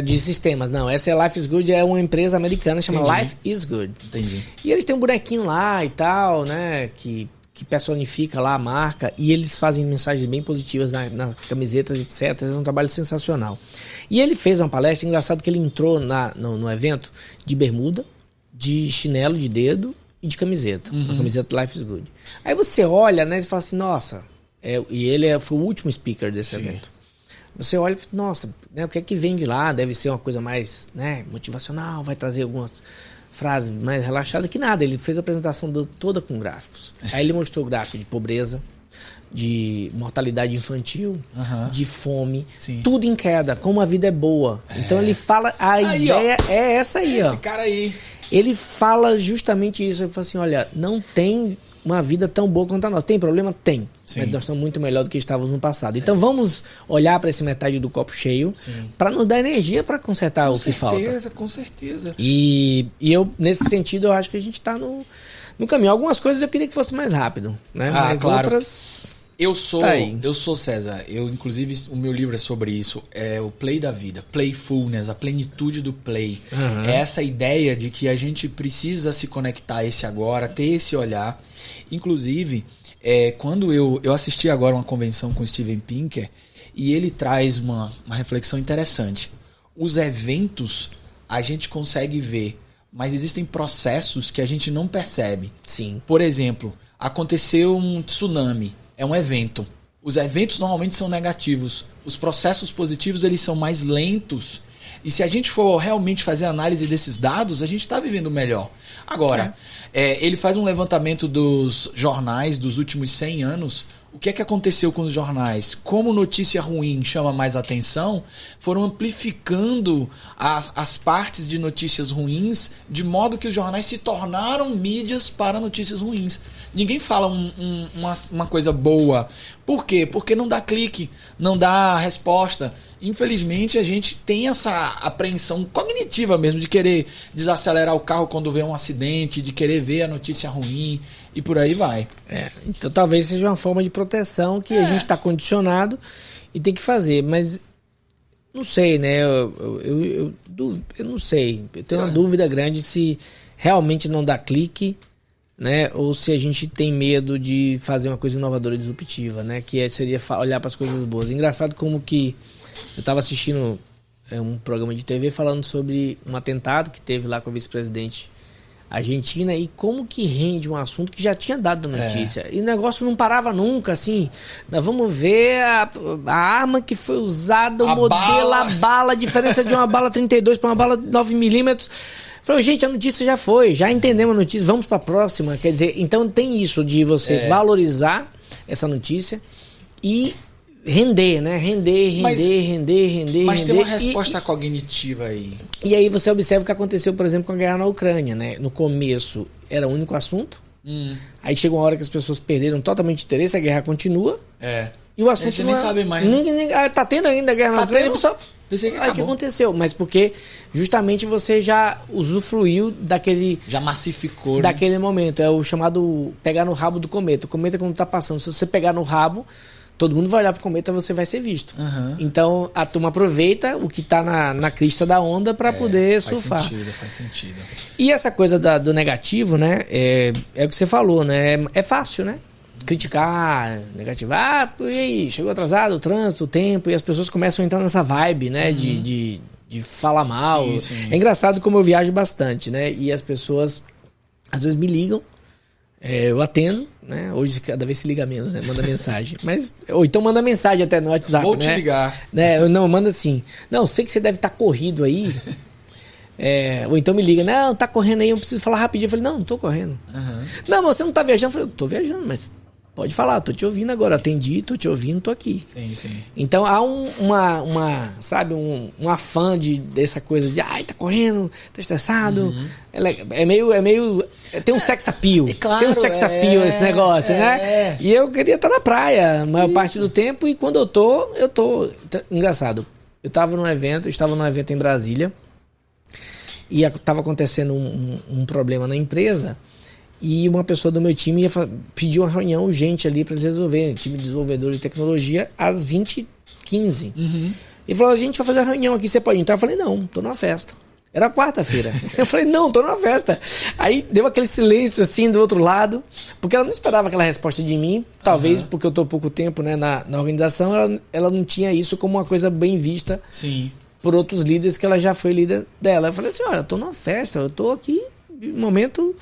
De sistemas, não. Essa é Life is Good, é uma empresa americana, chama Life is Good. Entendi. E eles têm um bonequinho lá e tal, né, que personifica lá a marca, e eles fazem mensagens bem positivas na camisetas, etc. É um trabalho sensacional. E ele fez uma palestra, engraçado que ele entrou no evento de bermuda, de chinelo de dedo e de camiseta. Uma camiseta Life is Good. Aí você olha, né, e fala assim, nossa... e ele foi o último speaker desse evento. Você olha e fala, nossa, né, o que é que vem de lá? Deve ser uma coisa mais, né, motivacional, vai trazer algumas frases mais relaxadas. Que nada, ele fez a apresentação toda com gráficos. Aí ele mostrou gráfico de pobreza, de mortalidade infantil, de fome, tudo em queda, como a vida é boa. Então ele fala, a ideia é essa aí, esse cara aí. Ele fala justamente isso. Ele fala assim, olha, não tem uma vida tão boa quanto a nossa. Tem problema? Tem. Sim. Mas nós estamos muito melhor do que estávamos no passado. Então vamos olhar para essa metade do copo cheio para nos dar energia para consertar o que falta. Com certeza. E eu, nesse sentido, eu acho que a gente está no caminho. Algumas coisas eu queria que fosse mais rápido, né? Mas claro. Outras... Eu sou César. Inclusive, o meu livro é sobre isso. É o play da vida. Playfulness, a plenitude do play. É essa ideia de que a gente precisa se conectar a esse agora, ter esse olhar. Inclusive, quando eu assisti agora uma convenção com o Steven Pinker, e ele traz uma reflexão interessante. Os eventos a gente consegue ver, mas existem processos que a gente não percebe. Sim. Por exemplo, aconteceu um tsunami. É um evento. Os eventos normalmente são negativos. Os processos positivos eles são mais lentos. E se a gente for realmente fazer análise desses dados, a gente está vivendo melhor. Agora, ele faz um levantamento dos jornais dos últimos 100 anos. O que é que aconteceu com os jornais? Como notícia ruim chama mais atenção, foram amplificando as partes de notícias ruins, de modo que os jornais se tornaram mídias para notícias ruins. Ninguém fala uma coisa boa. Por quê? Porque não dá clique, não dá resposta. Infelizmente, a gente tem essa apreensão cognitiva mesmo de querer desacelerar o carro quando vê um acidente, de querer ver a notícia ruim e por aí vai. Então talvez seja uma forma de proteção que a gente está condicionado e tem que fazer, mas não sei, né? Eu não sei. Eu tenho uma dúvida grande se realmente não dá clique, né? Ou se a gente tem medo de fazer uma coisa inovadora e disruptiva, né? Que seria olhar para as coisas boas. Engraçado como que eu estava assistindo um programa de TV falando sobre um atentado que teve lá com a vice-presidente argentina e como que rende um assunto que já tinha dado notícia. E o negócio não parava nunca, assim. Nós vamos ver a arma que foi usada, o modelo, a bala, a diferença de uma bala 32 para uma bala 9mm. Falei, gente, a notícia já foi, já entendemos a notícia, vamos para a próxima. Quer dizer, então tem isso de você valorizar essa notícia e render, né? Render. Mas tem uma resposta cognitiva aí. E aí você observa o que aconteceu, por exemplo, com a guerra na Ucrânia, né? No começo era o único assunto. Aí chegou uma hora que as pessoas perderam totalmente interesse, a guerra continua. E o assunto a gente nem sabe mais. Tá tendo ainda a guerra na Ucrânia. Pensei que o que aconteceu? Mas porque justamente você já usufruiu daquele... Já massificou, daquele momento. É o chamado pegar no rabo do cometa. O cometa quando tá passando, se você pegar no rabo, todo mundo vai olhar pro cometa, você vai ser visto. Então a turma aproveita o que tá na crista da onda para poder surfar. Faz sentido. E essa coisa do negativo, né? É o que você falou, né? É fácil, né? Criticar, negativar, e aí, chegou atrasado, o trânsito, o tempo, e as pessoas começam a entrar nessa vibe, né? De falar mal. Sim. É engraçado como eu viajo bastante, né? E as pessoas às vezes me ligam, eu atendo, né? Hoje cada vez se liga menos, né? Manda mensagem. Ou então manda mensagem até no WhatsApp, Vou te ligar. Né? Não, manda assim. Não, sei que você deve estar corrido aí. Ou então me liga, não, tá correndo aí, eu preciso falar rapidinho. Eu falei, não tô correndo. Não, mas você não tá viajando? Eu falei, tô viajando, mas pode falar, tô te ouvindo agora, atendi, tô te ouvindo, tô aqui. Sim. Então há sabe, um afã dessa coisa de, tá correndo, tá estressado. É meio tem um sex appeal. Claro, tem um sex appeal esse negócio, né? E eu queria estar na praia a maior parte do tempo, e quando eu tô... Engraçado, eu estava num evento em Brasília, e estava acontecendo um problema na empresa, e uma pessoa do meu time pediu uma reunião urgente ali para eles resolverem, time de desenvolvedores de tecnologia, às 20h15. Ele falou, a gente vai fazer uma reunião aqui, você pode entrar? Eu falei, não, tô numa festa. Era quarta-feira. Eu falei, não, tô numa festa. Aí deu aquele silêncio assim do outro lado, porque ela não esperava aquela resposta de mim, talvez porque eu tô pouco tempo, né, na organização, ela não tinha isso como uma coisa bem vista. Sim. Por outros líderes que ela já foi líder dela. Eu falei assim, olha, eu tô numa festa, eu tô aqui em um momento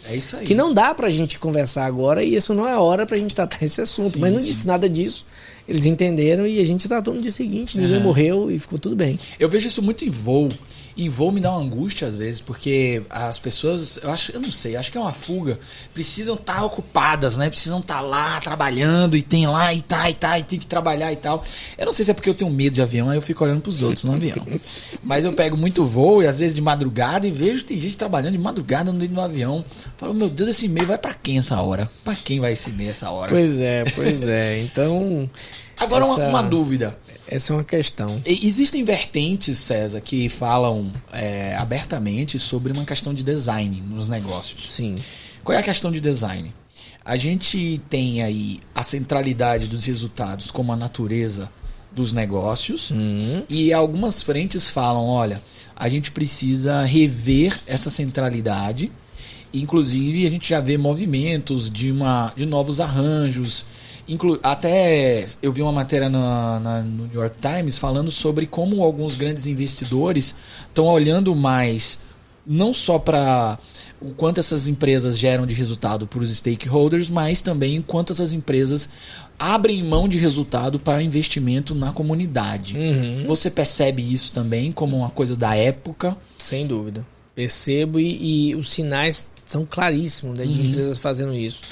que não dá pra gente conversar agora e isso não é hora pra gente tratar esse assunto. Sim, mas não disse nada disso. Eles entenderam e a gente tratou no dia seguinte, ninguém morreu e ficou tudo bem. Eu vejo isso muito em voo. Em voo me dá uma angústia às vezes, porque as pessoas, eu não sei, acho que é uma fuga, precisam estar ocupadas, né? Precisam estar lá trabalhando e tem lá e tem que trabalhar e tal. Eu não sei se é porque eu tenho medo de avião, aí eu fico olhando pros outros no avião. Mas eu pego muito voo e às vezes de madrugada e vejo que tem gente trabalhando de madrugada no meio do avião. Falo, meu Deus, esse e-mail vai pra quem essa hora? Pra quem vai esse e-mail essa hora? Pois é. Então... Agora uma dúvida. Essa é uma questão. Existem vertentes, César, que falam abertamente sobre uma questão de design nos negócios. Sim. Qual é a questão de design? A gente tem aí a centralidade dos resultados como a natureza dos negócios e algumas frentes falam, olha, a gente precisa rever essa centralidade. Inclusive, a gente já vê movimentos de novos arranjos. Até eu vi uma matéria no New York Times falando sobre como alguns grandes investidores estão olhando mais não só para o quanto essas empresas geram de resultado para os stakeholders, mas também quanto essas empresas abrem mão de resultado para investimento na comunidade. Você percebe isso também como uma coisa da época? Sem dúvida. Percebo e os sinais são claríssimos, né, de empresas fazendo isso.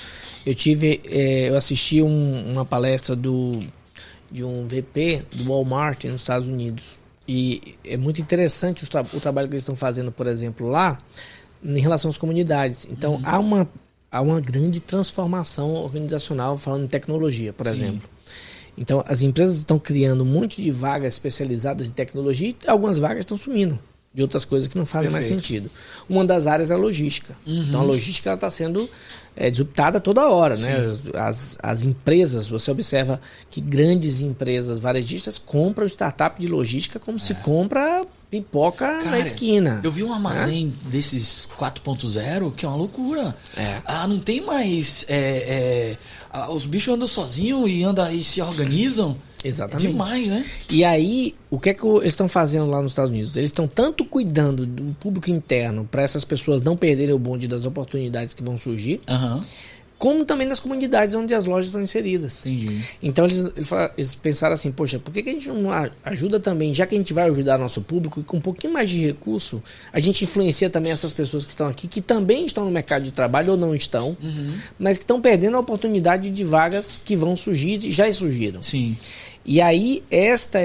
Eu assisti uma palestra de um VP do Walmart nos Estados Unidos. E é muito interessante o trabalho que eles estão fazendo, por exemplo, lá, em relação às comunidades. Então, há uma grande transformação organizacional falando em tecnologia, por exemplo. Então, as empresas estão criando um monte de vagas especializadas em tecnologia e algumas vagas estão sumindo de outras coisas que não fazem mais sentido. Uma das áreas é a logística. Então, a logística está sendo disruptada toda hora, né? As empresas, você observa que grandes empresas varejistas compram startup de logística como se compra pipoca na esquina. Eu vi um armazém desses 4.0 que é uma loucura. Não tem mais... os bichos andam sozinhos e se organizam. Exatamente. É demais, né? E aí, o que eles estão fazendo lá nos Estados Unidos? Eles estão tanto cuidando do público interno para essas pessoas não perderem o bonde das oportunidades que vão surgir, como também nas comunidades onde as lojas estão inseridas. Entendi. Então eles pensaram assim, poxa, por que a gente não ajuda também, já que a gente vai ajudar nosso público e com um pouquinho mais de recurso, a gente influencia também essas pessoas que estão aqui, que também estão no mercado de trabalho ou não estão, mas que estão perdendo a oportunidade de vagas que vão surgir e já surgiram. Sim. E aí,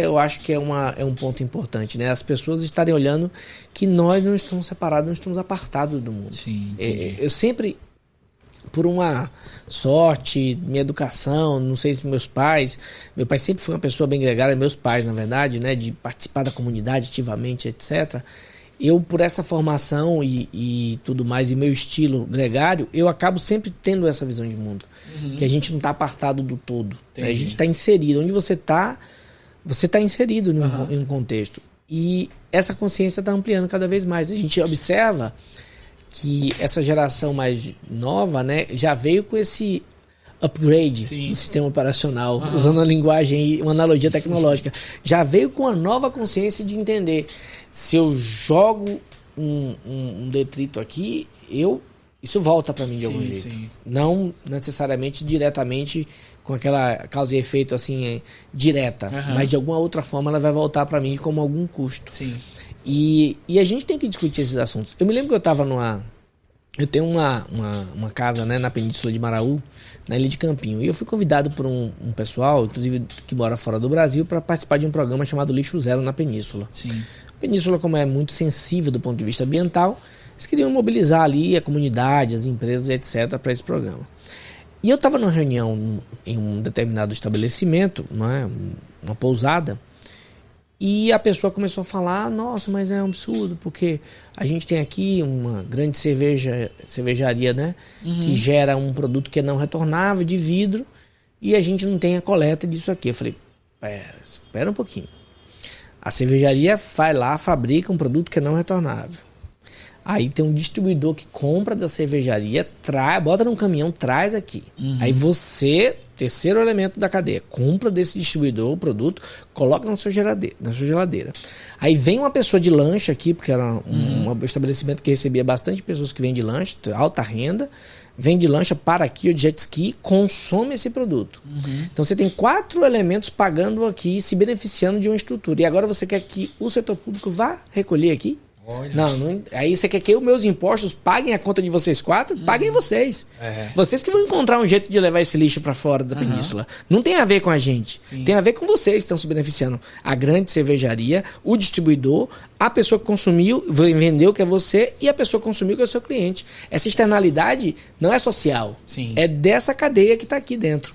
eu acho que é um ponto importante, né? As pessoas estarem olhando que nós não estamos separados, não estamos apartados do mundo. Sim, entendi. Eu sempre, por uma sorte, minha educação, não sei se meu pai sempre foi uma pessoa bem gregária, meus pais, na verdade, né? De participar da comunidade ativamente, etc. Eu, por essa formação e tudo mais, e meu estilo gregário, eu acabo sempre tendo essa visão de mundo. Que a gente não está apartado do todo. Né? A gente está inserido. Onde você está inserido em um contexto. E essa consciência está ampliando cada vez mais. A gente observa que essa geração mais nova, né, já veio com esse upgrade do sistema operacional, usando uma linguagem, uma analogia tecnológica. Já veio com a nova consciência de entender, se eu jogo um detrito aqui, isso volta para mim de algum jeito. Não necessariamente diretamente com aquela causa e efeito assim direta, mas de alguma outra forma ela vai voltar para mim como algum custo. E a gente tem que discutir esses assuntos. Eu me lembro que eu estava eu tenho uma casa, né, na Península de Maraú, na Ilha de Campinho. E eu fui convidado por um pessoal, inclusive que mora fora do Brasil, para participar de um programa chamado Lixo Zero na Península. A Península, como é muito sensível do ponto de vista ambiental, eles queriam mobilizar ali a comunidade, as empresas, etc., para esse programa. E eu estava numa reunião em um determinado estabelecimento, uma pousada, E a pessoa começou a falar, nossa, mas é um absurdo, porque a gente tem aqui uma grande cervejaria, né? Que gera um produto que é não retornável, de vidro, e a gente não tem a coleta disso aqui. Eu falei, espera um pouquinho. A cervejaria vai lá, fabrica um produto que é não retornável. Aí tem um distribuidor que compra da cervejaria, bota num caminhão, traz aqui. Aí você, terceiro elemento da cadeia, compra desse distribuidor o produto, coloca na sua geladeira. Aí vem uma pessoa de lancha aqui, porque era um estabelecimento que recebia bastante pessoas que vêm de lancha, alta renda, vem de lancha para aqui, ou de jet ski, consome esse produto. Então você tem 4 elementos pagando aqui, se beneficiando de uma estrutura. E agora você quer que o setor público vá recolher aqui? Não, aí você quer que os meus impostos paguem a conta de vocês 4? Paguem vocês. Vocês que vão encontrar um jeito de levar esse lixo para fora da península. Não tem a ver com a gente. Sim. Tem a ver com vocês que estão se beneficiando. A grande cervejaria, o distribuidor, a pessoa que consumiu, vendeu, que é você, e a pessoa que consumiu, que é o seu cliente. Essa externalidade não é social. Sim. É dessa cadeia que está aqui dentro.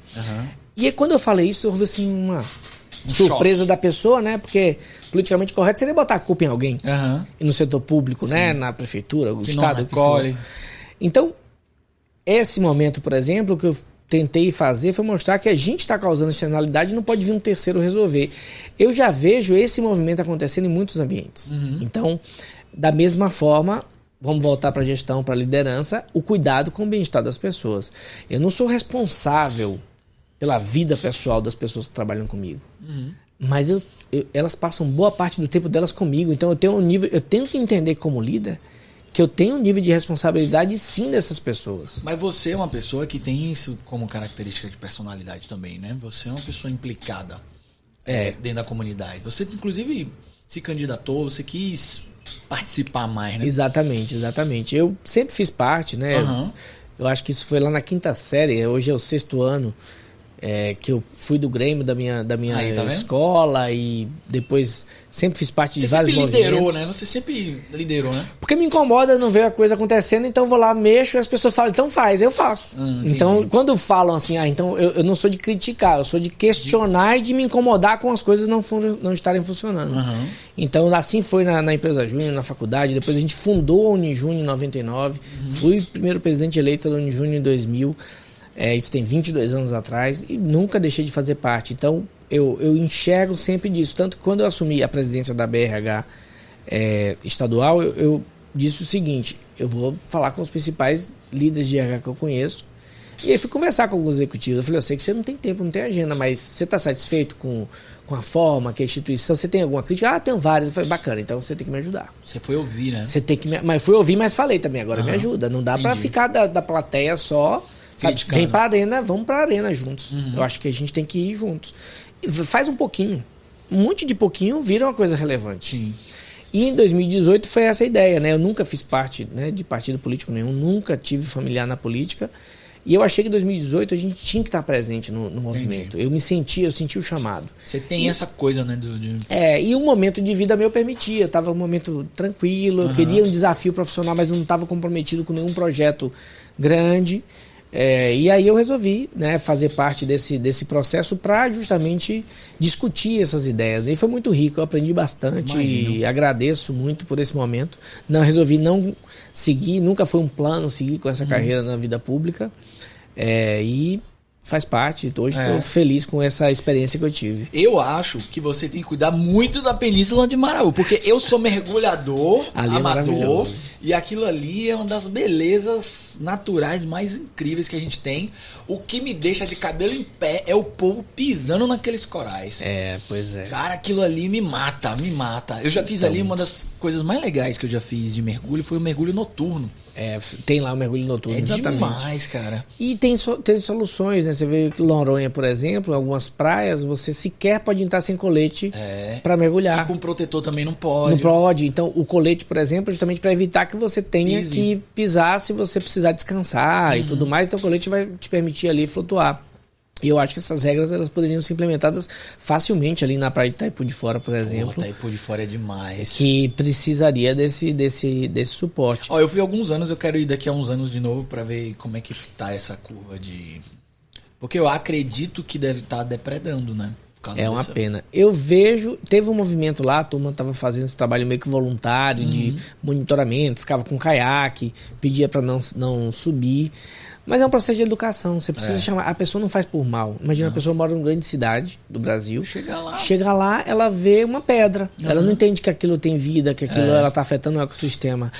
E aí, quando eu falei isso, houve assim uma surpresa choque da pessoa, né? Porque politicamente correto seria botar a culpa em alguém. No setor público, né? Na prefeitura, o estado, o que for. Então, esse momento, por exemplo, que eu tentei fazer foi mostrar que a gente está causando externalidade e não pode vir um terceiro resolver. Eu já vejo esse movimento acontecendo em muitos ambientes. Então, da mesma forma, vamos voltar para a gestão, para a liderança, o cuidado com o bem-estar das pessoas. Eu não sou responsável pela vida pessoal das pessoas que trabalham comigo. Mas elas passam boa parte do tempo delas comigo. Então eu tenho que entender como líder que eu tenho um nível de responsabilidade sim dessas pessoas. Mas você é uma pessoa que tem isso como característica de personalidade também, né? Você é uma pessoa implicada dentro da comunidade. Você inclusive se candidatou, você quis participar mais, né? Exatamente. Eu sempre fiz parte, né? Eu acho que isso foi lá na 5ª série, hoje é o 6º ano. Que eu fui do Grêmio da minha tá escola e depois sempre fiz parte de vários movimentos. Você sempre liderou, né? Você sempre liderou, né? Porque me incomoda não ver a coisa acontecendo, então eu vou lá, mexo e as pessoas falam, então faz, eu faço. Então, quando falam assim, então eu não sou de criticar, eu sou de questionar e de me incomodar com as coisas não estarem funcionando. Então, assim foi na empresa Júnior, na faculdade, depois a gente fundou a Unijúnior em 99, fui o primeiro presidente eleito da Unijúnior em 2000. Isso tem 22 anos atrás e nunca deixei de fazer parte. Então, eu enxergo sempre disso. Tanto que quando eu assumi a presidência da BRH estadual, eu disse o seguinte, eu vou falar com os principais líderes de RH que eu conheço. E aí fui conversar com alguns executivos. Eu falei, eu sei que você não tem tempo, não tem agenda, mas você está satisfeito com a forma, que a instituição, você tem alguma crítica? Tenho várias. Eu falei, bacana, então você tem que me ajudar. Você foi ouvir, né? Você tem que mas fui ouvir, mas falei também, agora me ajuda. Não dá para ficar da plateia só... Vem pra arena, vamos pra arena juntos. Eu acho que a gente tem que ir juntos. Faz um pouquinho. Um monte de pouquinho vira uma coisa relevante. Sim. E em 2018 foi essa a ideia, né? Eu nunca fiz parte, né, de partido político nenhum, nunca tive familiar na política. E eu achei que em 2018 a gente tinha que estar presente no movimento. Eu senti o chamado. Você tem essa coisa, né? E um momento de vida meu permitia. Eu estava um momento tranquilo, eu queria um desafio profissional, mas eu não estava comprometido com nenhum projeto grande. E aí eu resolvi, né, fazer parte desse processo para justamente discutir essas ideias. E foi muito rico, eu aprendi bastante. E agradeço muito por esse momento. Resolvi não seguir, nunca foi um plano seguir com essa carreira na vida pública. E faz parte. Hoje estou feliz com essa experiência que eu tive. Eu acho que você tem que cuidar muito da Península de Maraú, porque eu sou mergulhador amador e aquilo ali é uma das belezas naturais mais incríveis que a gente tem. O que me deixa de cabelo em pé é o povo pisando naqueles corais. Pois é. Cara, aquilo ali me mata. Eu já fiz ali uma das coisas mais legais que eu já fiz de mergulho, foi o mergulho noturno. Tem lá o mergulho noturno, exatamente. Demais, cara. E tem soluções, né? Você vê que Noronha, por exemplo, algumas praias, você sequer pode entrar sem colete para mergulhar. Com protetor também não pode. Não pode. Então, o colete, por exemplo, justamente para evitar que você tenha que pisar se você precisar descansar e tudo mais. Então, o colete vai te permitir ali flutuar. E eu acho que essas regras elas poderiam ser implementadas facilmente ali na praia de Itaipu de Fora, por exemplo. Itaipu de Fora é demais. Que precisaria desse suporte. Eu fui há alguns anos, eu quero ir daqui a uns anos de novo para ver como é que tá essa curva de... Porque eu acredito que deve estar depredando, né? É uma pena. Eu vejo, teve um movimento lá, a turma estava fazendo esse trabalho meio que voluntário, de monitoramento, ficava com caiaque, pedia para não subir. Mas é um processo de educação. Você precisa chamar. A pessoa não faz por mal. Imagina, a pessoa mora numa grande cidade do Brasil. Chega lá, ela vê uma pedra. Ela não entende que aquilo tem vida, que aquilo ela está afetando o ecossistema.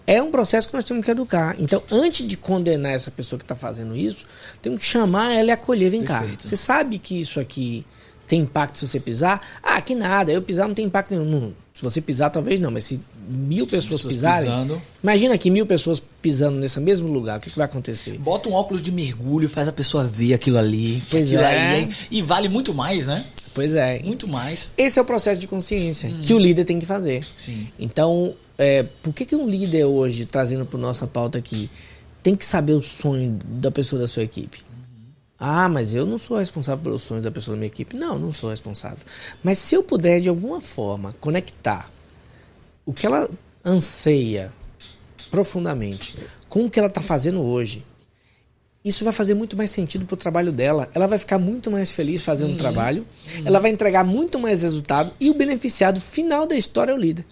É um processo que nós temos que educar. Então, antes de condenar essa pessoa que está fazendo isso, temos que chamar ela e acolher. Vem cá. Você sabe que isso aqui tem impacto se você pisar? Ah, que nada. Eu pisar não tem impacto nenhum. Não. Se você pisar, talvez não. Mas se 1.000 pessoas pisarem... Pisando. Imagina que 1.000 pessoas pisando nesse mesmo lugar. O que vai acontecer? Bota um óculos de mergulho, faz a pessoa ver aquilo ali. E vale muito mais, né? Pois é. Muito mais. Esse é o processo de consciência que o líder tem que fazer. Sim. Então, por que um líder hoje, trazendo para nossa pauta aqui, tem que saber o sonho da pessoa da sua equipe? Ah, mas eu não sou responsável pelos sonhos da pessoa da minha equipe. Não sou responsável. Mas se eu puder, de alguma forma, conectar o que ela anseia profundamente com o que ela está fazendo hoje, isso vai fazer muito mais sentido para o trabalho dela. Ela vai ficar muito mais feliz fazendo o trabalho, ela vai entregar muito mais resultado e o beneficiado final da história é o líder.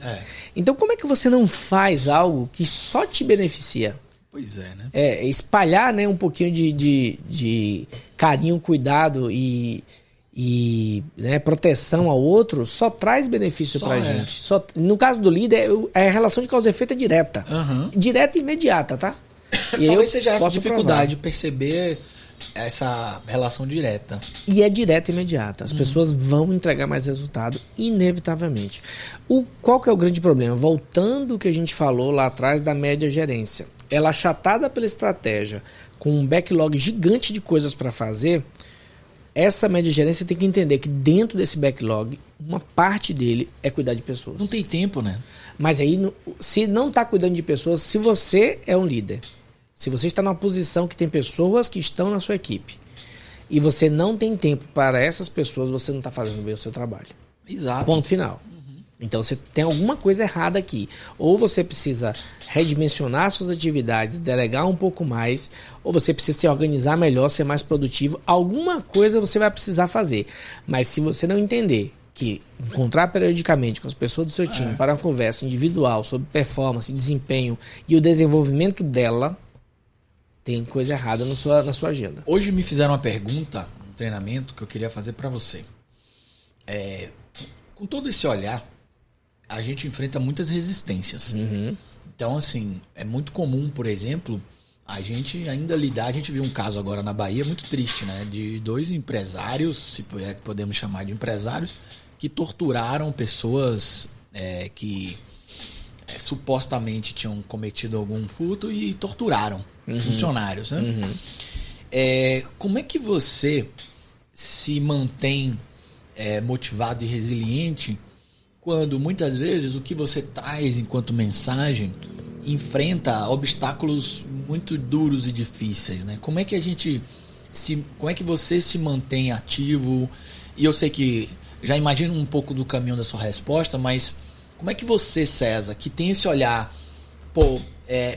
Então, como é que você não faz algo que só te beneficia? Pois é, né? Espalhar, né, um pouquinho de carinho, cuidado e né, proteção ao outro só traz benefício pra gente. No caso do líder, a relação de causa e efeito é direta. Direta e imediata, tá? E talvez seja essa dificuldade de perceber essa relação direta. E é direta e imediata. As pessoas vão entregar mais resultado, inevitavelmente. Qual que é o grande problema? Voltando ao que a gente falou lá atrás da média gerência. Ela achatada pela estratégia, com um backlog gigante de coisas para fazer, essa média gerência tem que entender que dentro desse backlog, uma parte dele é cuidar de pessoas. Não tem tempo, né? Mas aí, se não está cuidando de pessoas, se você é um líder, se você está numa posição que tem pessoas que estão na sua equipe e você não tem tempo para essas pessoas, você não está fazendo bem o seu trabalho. Exato. Ponto final. Então você tem alguma coisa errada aqui. Ou você precisa redimensionar suas atividades, delegar um pouco mais, ou você precisa se organizar melhor, ser mais produtivo. Alguma coisa você vai precisar fazer. Mas se você não entender que encontrar periodicamente com as pessoas do seu time para uma conversa individual sobre performance, desempenho e o desenvolvimento dela, tem coisa errada na sua agenda. Hoje me fizeram uma pergunta, um treinamento que eu queria fazer para você. Com todo esse olhar, a gente enfrenta muitas resistências. Então, assim, é muito comum, por exemplo, a gente ainda lidar... A gente viu um caso agora na Bahia muito triste, né? De 2 empresários, se podemos chamar de empresários, que torturaram pessoas que supostamente tinham cometido algum furto e torturaram funcionários, né? Como é que você se mantém motivado e resiliente quando muitas vezes o que você traz enquanto mensagem enfrenta obstáculos muito duros e difíceis, né? Como é que você se mantém ativo? E eu sei que já imagino um pouco do caminho da sua resposta, mas como é que você, César, que tem esse olhar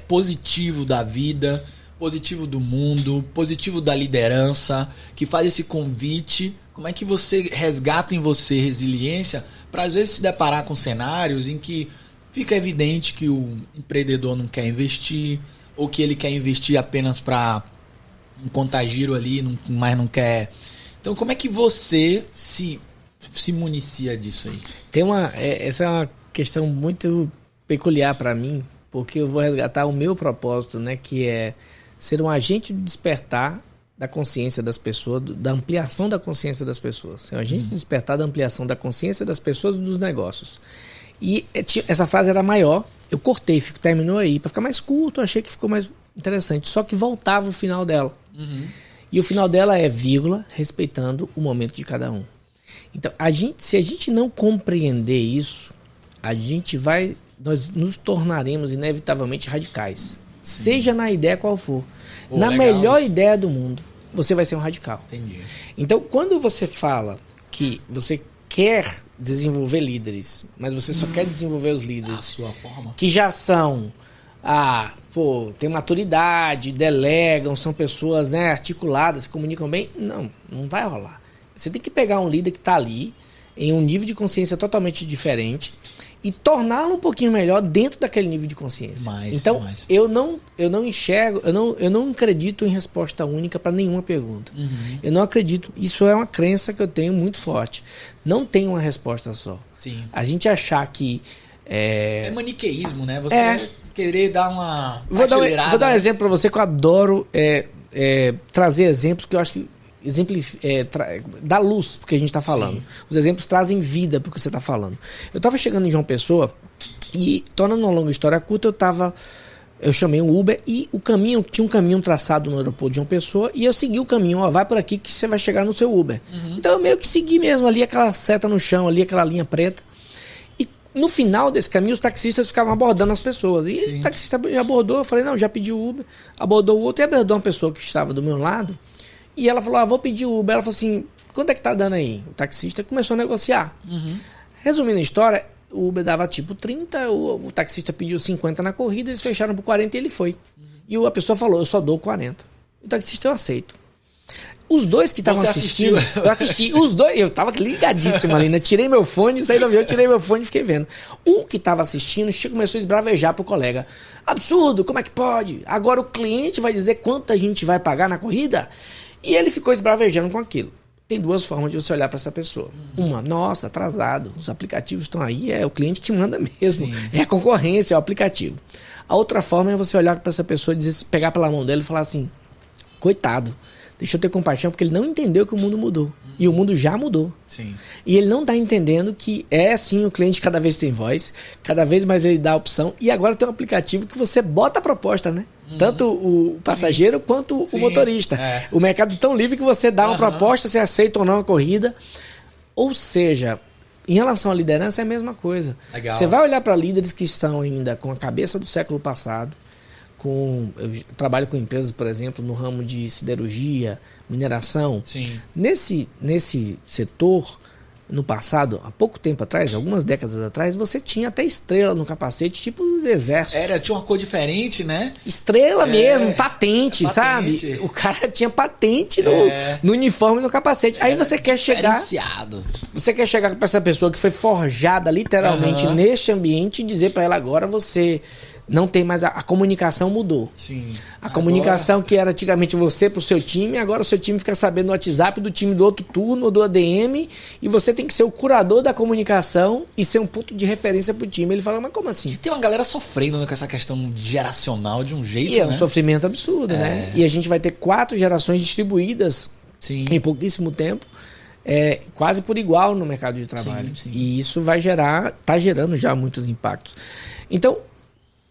positivo da vida, positivo do mundo, positivo da liderança, que faz esse convite, como é que você resgata em você resiliência para às vezes se deparar com cenários em que fica evidente que o empreendedor não quer investir, ou que ele quer investir apenas para um contagiro ali, mas não quer. Então, como é que você se municia disso aí? Essa é uma questão muito peculiar para mim, porque eu vou resgatar o meu propósito, né, que é ser um agente de despertar da consciência das pessoas, da ampliação da consciência das pessoas. Ser um agente de despertar da ampliação da consciência das pessoas e dos negócios. E essa frase era maior, eu cortei, terminou aí, para ficar mais curto, eu achei que ficou mais interessante, só que voltava o final dela. E o final dela é vírgula, respeitando o momento de cada um. Então, se a gente não compreender isso, nós nos tornaremos inevitavelmente radicais. Seja na ideia qual for. Na melhor ideia do mundo, você vai ser um radical. Entendi. Então, quando você fala que você quer desenvolver líderes, mas você só quer desenvolver os líderes sua forma, que já são, têm maturidade, delegam, são pessoas, né, articuladas, se comunicam bem, não vai rolar. Você tem que pegar um líder que está ali, em um nível de consciência totalmente diferente, e torná-lo um pouquinho melhor dentro daquele nível de consciência. Então, eu não enxergo, eu não acredito em resposta única para nenhuma pergunta. Eu não acredito, isso é uma crença que eu tenho muito forte. Não tem uma resposta só. Sim. A gente achar que... É maniqueísmo, né? Você querer dar uma vou dar um exemplo para você que eu adoro trazer exemplos que eu acho que dá luz porque a gente está falando. Sim. Os exemplos trazem vida porque você está falando. Eu estava chegando em João Pessoa e, tornando uma longa história curta, eu chamei um Uber e tinha um caminho traçado no aeroporto de João Pessoa e eu segui o caminho, vai por aqui que você vai chegar no seu Uber. Então eu meio que segui mesmo ali aquela seta no chão, ali aquela linha preta. E no final desse caminho os taxistas ficavam abordando as pessoas. E Sim. O taxista me abordou, eu falei, não, já pedi o Uber. Abordou o outro e abordou uma pessoa que estava do meu lado. E ela falou, vou pedir o Uber. Ela falou assim, quanto é que tá dando aí? O taxista começou a negociar. Resumindo a história, o Uber dava tipo 30, o taxista pediu 50 na corrida, eles fecharam por 40 e ele foi. E a pessoa falou, eu só dou 40. O taxista eu aceito. Os dois que estavam assistindo, eu assisti, os dois, eu tava ligadíssimo ali, né? Tirei meu fone, saí do avião, tirei meu fone e fiquei vendo. Um que tava assistindo começou a esbravejar pro colega. Absurdo, como é que pode? Agora o cliente vai dizer quanto a gente vai pagar na corrida? E ele ficou esbravejando com aquilo. Tem duas formas de você olhar para essa pessoa. Uma, nossa, atrasado, os aplicativos estão aí, é o cliente que manda mesmo. Sim. É a concorrência, é o aplicativo. A outra forma é você olhar para essa pessoa, pegar pela mão dela e falar assim, coitado, deixa eu ter compaixão, porque ele não entendeu que o mundo mudou. E o mundo já mudou. Sim. E ele não está entendendo que sim, o cliente cada vez tem voz, cada vez mais ele dá a opção, e agora tem um aplicativo que você bota a proposta, né? Tanto o passageiro Sim. quanto Sim. o motorista. O mercado é tão livre que você dá uma proposta, você aceita ou não a corrida. Ou seja, em relação à liderança é a mesma coisa. Legal. Você vai olhar para líderes que estão ainda com a cabeça do século passado, eu trabalho com empresas, por exemplo, no ramo de siderurgia, mineração. Sim. Nesse setor, no passado, há pouco tempo atrás, algumas décadas atrás, você tinha até estrela no capacete, tipo do exército. Tinha uma cor diferente, né? Estrela mesmo, patente, sabe? O cara tinha patente no uniforme e no capacete. Aí você quer chegar... Você quer chegar para essa pessoa que foi forjada literalmente neste ambiente e dizer para ela agora você... Não tem mais... A comunicação mudou. Sim. A comunicação que era antigamente você pro seu time, agora o seu time fica sabendo no WhatsApp do time do outro turno ou do ADM e você tem que ser o curador da comunicação e ser um ponto de referência pro time. Ele fala, mas como assim? Tem uma galera sofrendo, né, com essa questão geracional de um jeito, e é um sofrimento absurdo, né? E a gente vai ter 4 gerações distribuídas em pouquíssimo tempo. Quase por igual no mercado de trabalho. Sim. E isso vai tá gerando já muitos impactos. Então,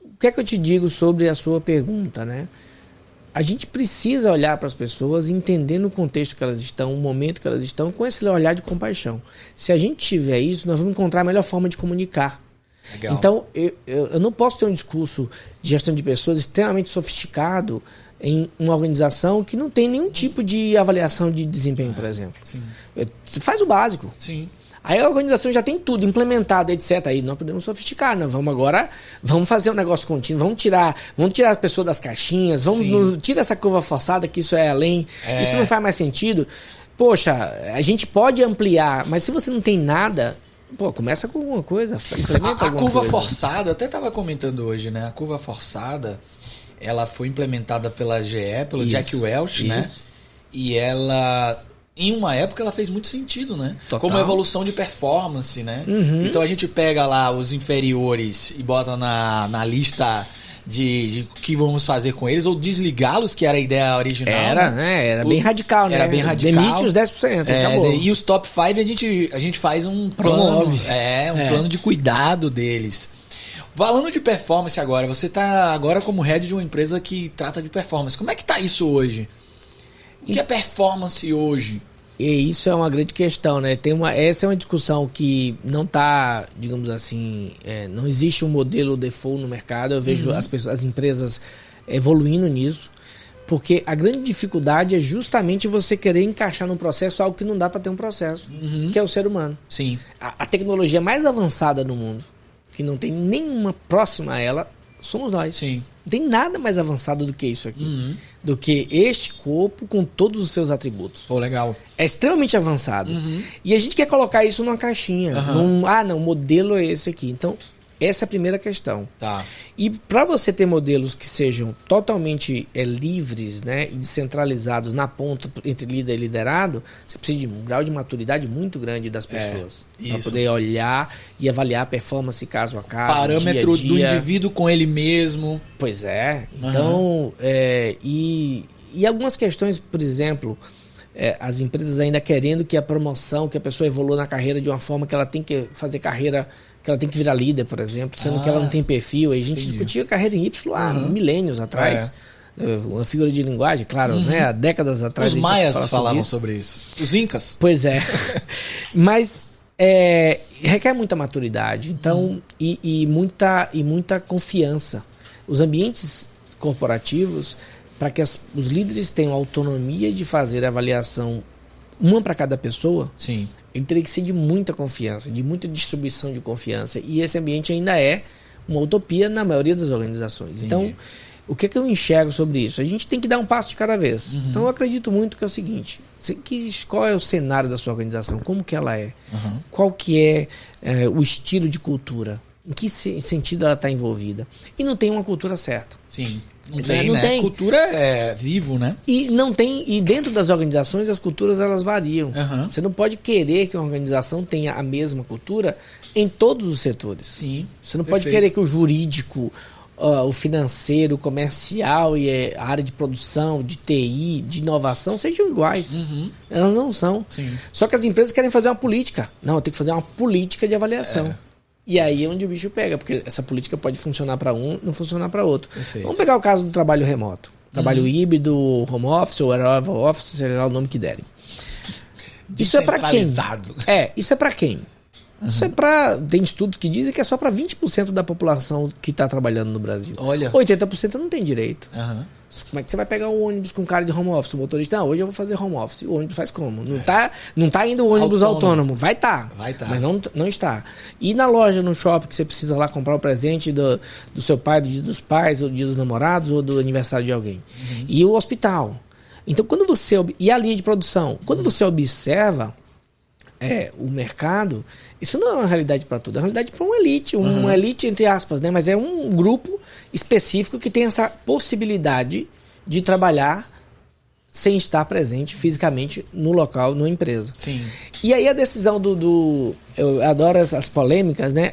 o que é que eu te digo sobre a sua pergunta, né? A gente precisa olhar para as pessoas, entender no contexto que elas estão, o momento que elas estão, com esse olhar de compaixão. Se a gente tiver isso, nós vamos encontrar a melhor forma de comunicar. Legal. Então, eu não posso ter um discurso de gestão de pessoas extremamente sofisticado em uma organização que não tem nenhum tipo de avaliação de desempenho, por exemplo. Sim. Você faz o básico. Sim. Aí a organização já tem tudo implementado, etc. Aí nós podemos sofisticar, né? Vamos fazer um negócio contínuo, vamos tirar a pessoa das caixinhas, tira essa curva forçada, que isso é além, isso não faz mais sentido. Poxa, a gente pode ampliar, mas se você não tem nada, começa com alguma coisa, implementa alguma curva coisa. Forçada, eu até estava comentando hoje, né? A curva forçada, ela foi implementada pela GE, pelo Jack Welch, né? E ela... Em uma época ela fez muito sentido, né? Total. Como evolução de performance, né? Então a gente pega lá os inferiores e bota na lista de que vamos fazer com eles, ou desligá-los, que era a ideia original. Era bem radical, né? Era bem radical. Demite os 10%, acabou. E os top 5 a gente faz um plano, plano de cuidado deles. Falando de performance agora, você tá agora como head de uma empresa que trata de performance. Como é que tá isso hoje? O que é performance hoje? E isso é uma grande questão, né? Essa é uma discussão que não está, digamos assim, não existe um modelo default no mercado. Eu vejo as empresas evoluindo nisso, porque a grande dificuldade é justamente você querer encaixar num processo algo que não dá para ter um processo, que é o ser humano. Sim. A tecnologia mais avançada no mundo, que não tem nenhuma próxima a ela, somos nós. Sim. Não tem nada mais avançado do que isso aqui. Do que este corpo com todos os seus atributos. Pô, legal. É extremamente avançado. E a gente quer colocar isso numa caixinha. O modelo é esse aqui. Então, essa é a primeira questão. Tá. E para você ter modelos que sejam totalmente livres, né, e descentralizados na ponta entre líder e liderado, você precisa de um grau de maturidade muito grande das pessoas. Para poder olhar e avaliar a performance caso a caso. Parâmetro dia a do dia. indivíduo com ele mesmo. Pois é. Então, e algumas questões, por exemplo, as empresas ainda querendo que a promoção, que a pessoa evolua na carreira de uma forma que ela tem que fazer carreira, que ela tem que virar líder, por exemplo, sendo que ela não tem perfil. Aí a gente discutia carreira em Y há milênios atrás. Uma figura de linguagem, claro, né? Há décadas atrás. Os maias falavam sobre isso. Os incas. Pois é. Mas requer muita maturidade, então, e muita confiança. Os ambientes corporativos, para que os líderes tenham autonomia de fazer a avaliação uma para cada pessoa, sim, ele teria que ser de muita confiança, de muita distribuição de confiança. E esse ambiente ainda é uma utopia na maioria das organizações. Entendi. Então, o que eu enxergo sobre isso? A gente tem que dar um passo de cada vez. Então, eu acredito muito que é o seguinte: qual é o cenário da sua organização? Como que ela é? Qual que é o estilo de cultura? Em que sentido ela está envolvida? E não tem uma cultura certa. Sim. Não tem. Cultura é vivo, né? E não tem. E dentro das organizações as culturas elas variam. Você não pode querer que uma organização tenha a mesma cultura em todos os setores. Sim. Você não pode querer que o jurídico, o financeiro, o comercial e a área de produção, de TI, de inovação sejam iguais. Elas não são. Sim. Só que as empresas querem fazer uma política. Não, eu tenho que fazer uma política de avaliação. E aí é onde o bicho pega, porque essa política pode funcionar para um, não funcionar para outro. Perfeito. Vamos pegar o caso do trabalho remoto. Trabalho híbrido, home office ou aeronaval office, seja lá o nome que derem. Isso é para quem? Isso é para quem? Isso é para... Tem estudos que dizem que é só para 20% da população que está trabalhando no Brasil. Olha. 80% não tem direito. Como é que você vai pegar um ônibus com cara de home office? O motorista, não, hoje eu vou fazer home office. O ônibus faz como? Não tá indo o ônibus autônomo. Vai tá. Mas não está. E na loja, no shopping, que você precisa lá comprar o presente do seu pai, do dia dos pais, ou do dia dos namorados, ou do aniversário de alguém. E o hospital. Então, quando você... E a linha de produção. Quando você observa o mercado, isso não é uma realidade para tudo. É uma realidade para uma elite. Uma elite, entre aspas, né? Mas é um grupo específico que tem essa possibilidade de trabalhar sem estar presente fisicamente no local, numa empresa. Sim. E aí a decisão eu adoro as polêmicas, né?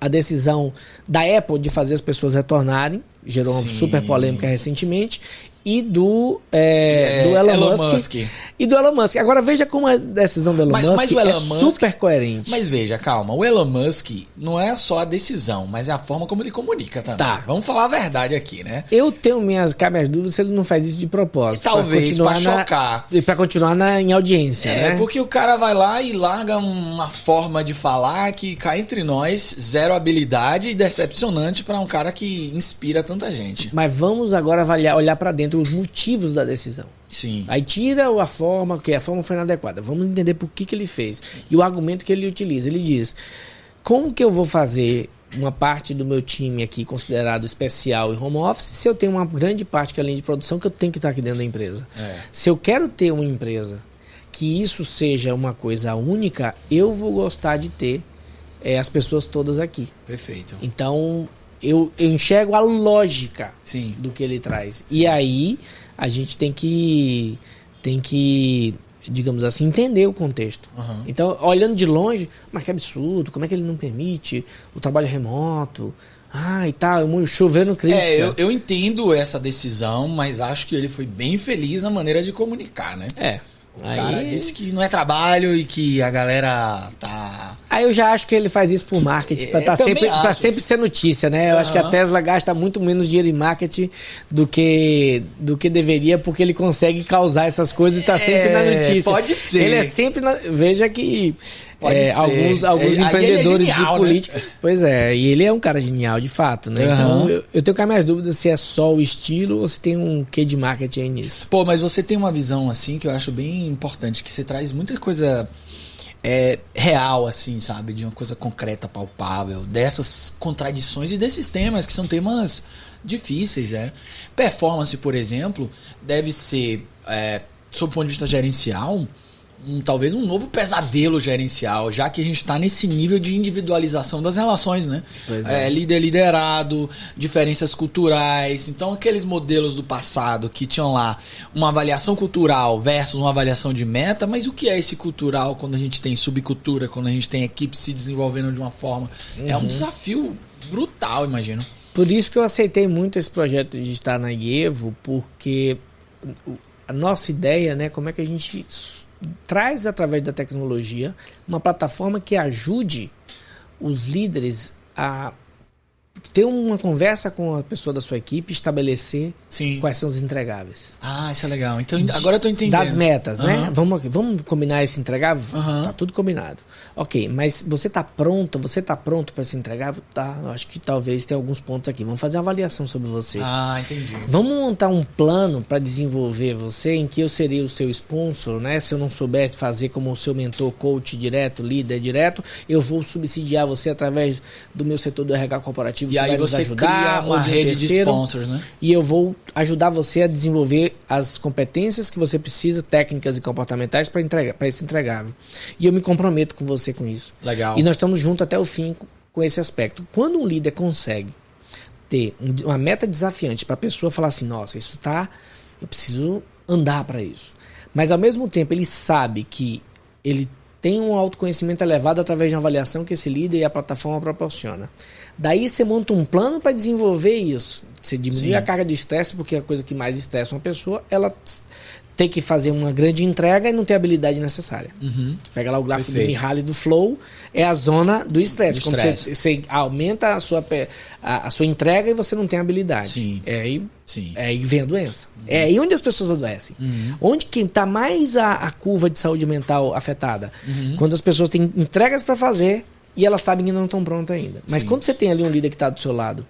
A decisão da Apple de fazer as pessoas retornarem gerou uma super polêmica recentemente. E do Elon Musk. E do Elon Musk. Agora veja como a decisão do Elon Musk é super coerente. Mas veja, calma. O Elon Musk não é só a decisão, mas é a forma como ele comunica também. Tá. Vamos falar a verdade aqui, né? Eu tenho minhas dúvidas se ele não faz isso de propósito. Talvez, pra chocar. E pra continuar em audiência, né? Porque o cara vai lá e larga uma forma de falar que cá entre nós, zero habilidade e decepcionante pra um cara que inspira tanta gente. Mas vamos agora olhar pra dentro os motivos da decisão. Sim. Aí tira a forma, que a forma foi inadequada. Vamos entender por que ele fez. E o argumento que ele utiliza. Ele diz: como que eu vou fazer uma parte do meu time aqui considerado especial em home office se eu tenho uma grande parte que é a linha de produção que eu tenho que estar aqui dentro da empresa? Se eu quero ter uma empresa que isso seja uma coisa única, eu vou gostar de ter as pessoas todas aqui. Perfeito. Então eu enxergo a lógica Sim. do que ele traz. Sim. E aí a gente tem que, digamos assim, entender o contexto. Então, olhando de longe, mas que absurdo, como é que ele não permite o trabalho remoto? E tá, chovendo crítica. Eu entendo essa decisão, mas acho que ele foi bem feliz na maneira de comunicar, né? O cara disse que não é trabalho e que a galera tá... Aí eu já acho que ele faz isso por marketing, pra sempre ser notícia, né? Eu acho que a Tesla gasta muito menos dinheiro em marketing do que deveria, porque ele consegue causar essas coisas e tá sempre na notícia. Pode ser. Ele é sempre veja que alguns empreendedores de política... Né? Pois é, e ele é um cara genial, de fato, né? Então eu tenho cá minhas dúvidas se é só o estilo ou se tem um quê de marketing aí nisso. Mas você tem uma visão assim que eu acho bem importante, que você traz muita coisa real, assim, sabe? De uma coisa concreta, palpável, dessas contradições e desses temas, que são temas difíceis, né? Performance, por exemplo, deve ser, sob o ponto de vista gerencial, talvez um novo pesadelo gerencial, já que a gente está nesse nível de individualização das relações, né? Líder liderado, diferenças culturais. Então, aqueles modelos do passado que tinham lá uma avaliação cultural versus uma avaliação de meta, mas o que é esse cultural quando a gente tem subcultura, quando a gente tem equipes se desenvolvendo de uma forma? É um desafio brutal, imagino. Por isso que eu aceitei muito esse projeto de estar na IEVO, porque a nossa ideia, né, como é que a gente traz através da tecnologia uma plataforma que ajude os líderes a ter uma conversa com a pessoa da sua equipe, estabelecer quais são os entregáveis. Ah, isso é legal. Então, agora eu tô entendendo. Das metas, né? Vamos combinar esse entregável? Tá tudo combinado. Ok, mas você tá pronto para esse entregável? Tá, eu acho que talvez tenha alguns pontos aqui. Vamos fazer uma avaliação sobre você. Ah, entendi. Vamos montar um plano para desenvolver você, em que eu seria o seu sponsor, né? Se eu não souber fazer como o seu mentor, coach direto, líder direto, eu vou subsidiar você através do meu setor do RH corporativo. E aí você cria uma rede de sponsors, né? E eu vou ajudar você a desenvolver as competências que você precisa, técnicas e comportamentais para esse entregável. E eu me comprometo com você com isso. Legal. E nós estamos juntos até o fim com esse aspecto. Quando um líder consegue ter uma meta desafiante para a pessoa falar assim, nossa, isso tá, eu preciso andar para isso. Mas ao mesmo tempo ele sabe que ele tem um autoconhecimento elevado através de uma avaliação que esse líder e a plataforma proporciona. Daí você monta um plano para desenvolver isso. Você diminui a carga de estresse, porque a coisa que mais estressa uma pessoa, ela tem que fazer uma grande entrega e não ter a habilidade necessária. Pega lá o gráfico do Mihaly do Flow, é a zona do estresse. Quando você aumenta a sua entrega e você não tem habilidade. Aí vem a doença. É aí onde as pessoas adoecem. Onde que está mais a curva de saúde mental afetada? Quando as pessoas têm entregas para fazer e elas sabem que não estão prontas ainda. Mas quando você tem ali um líder que está do seu lado,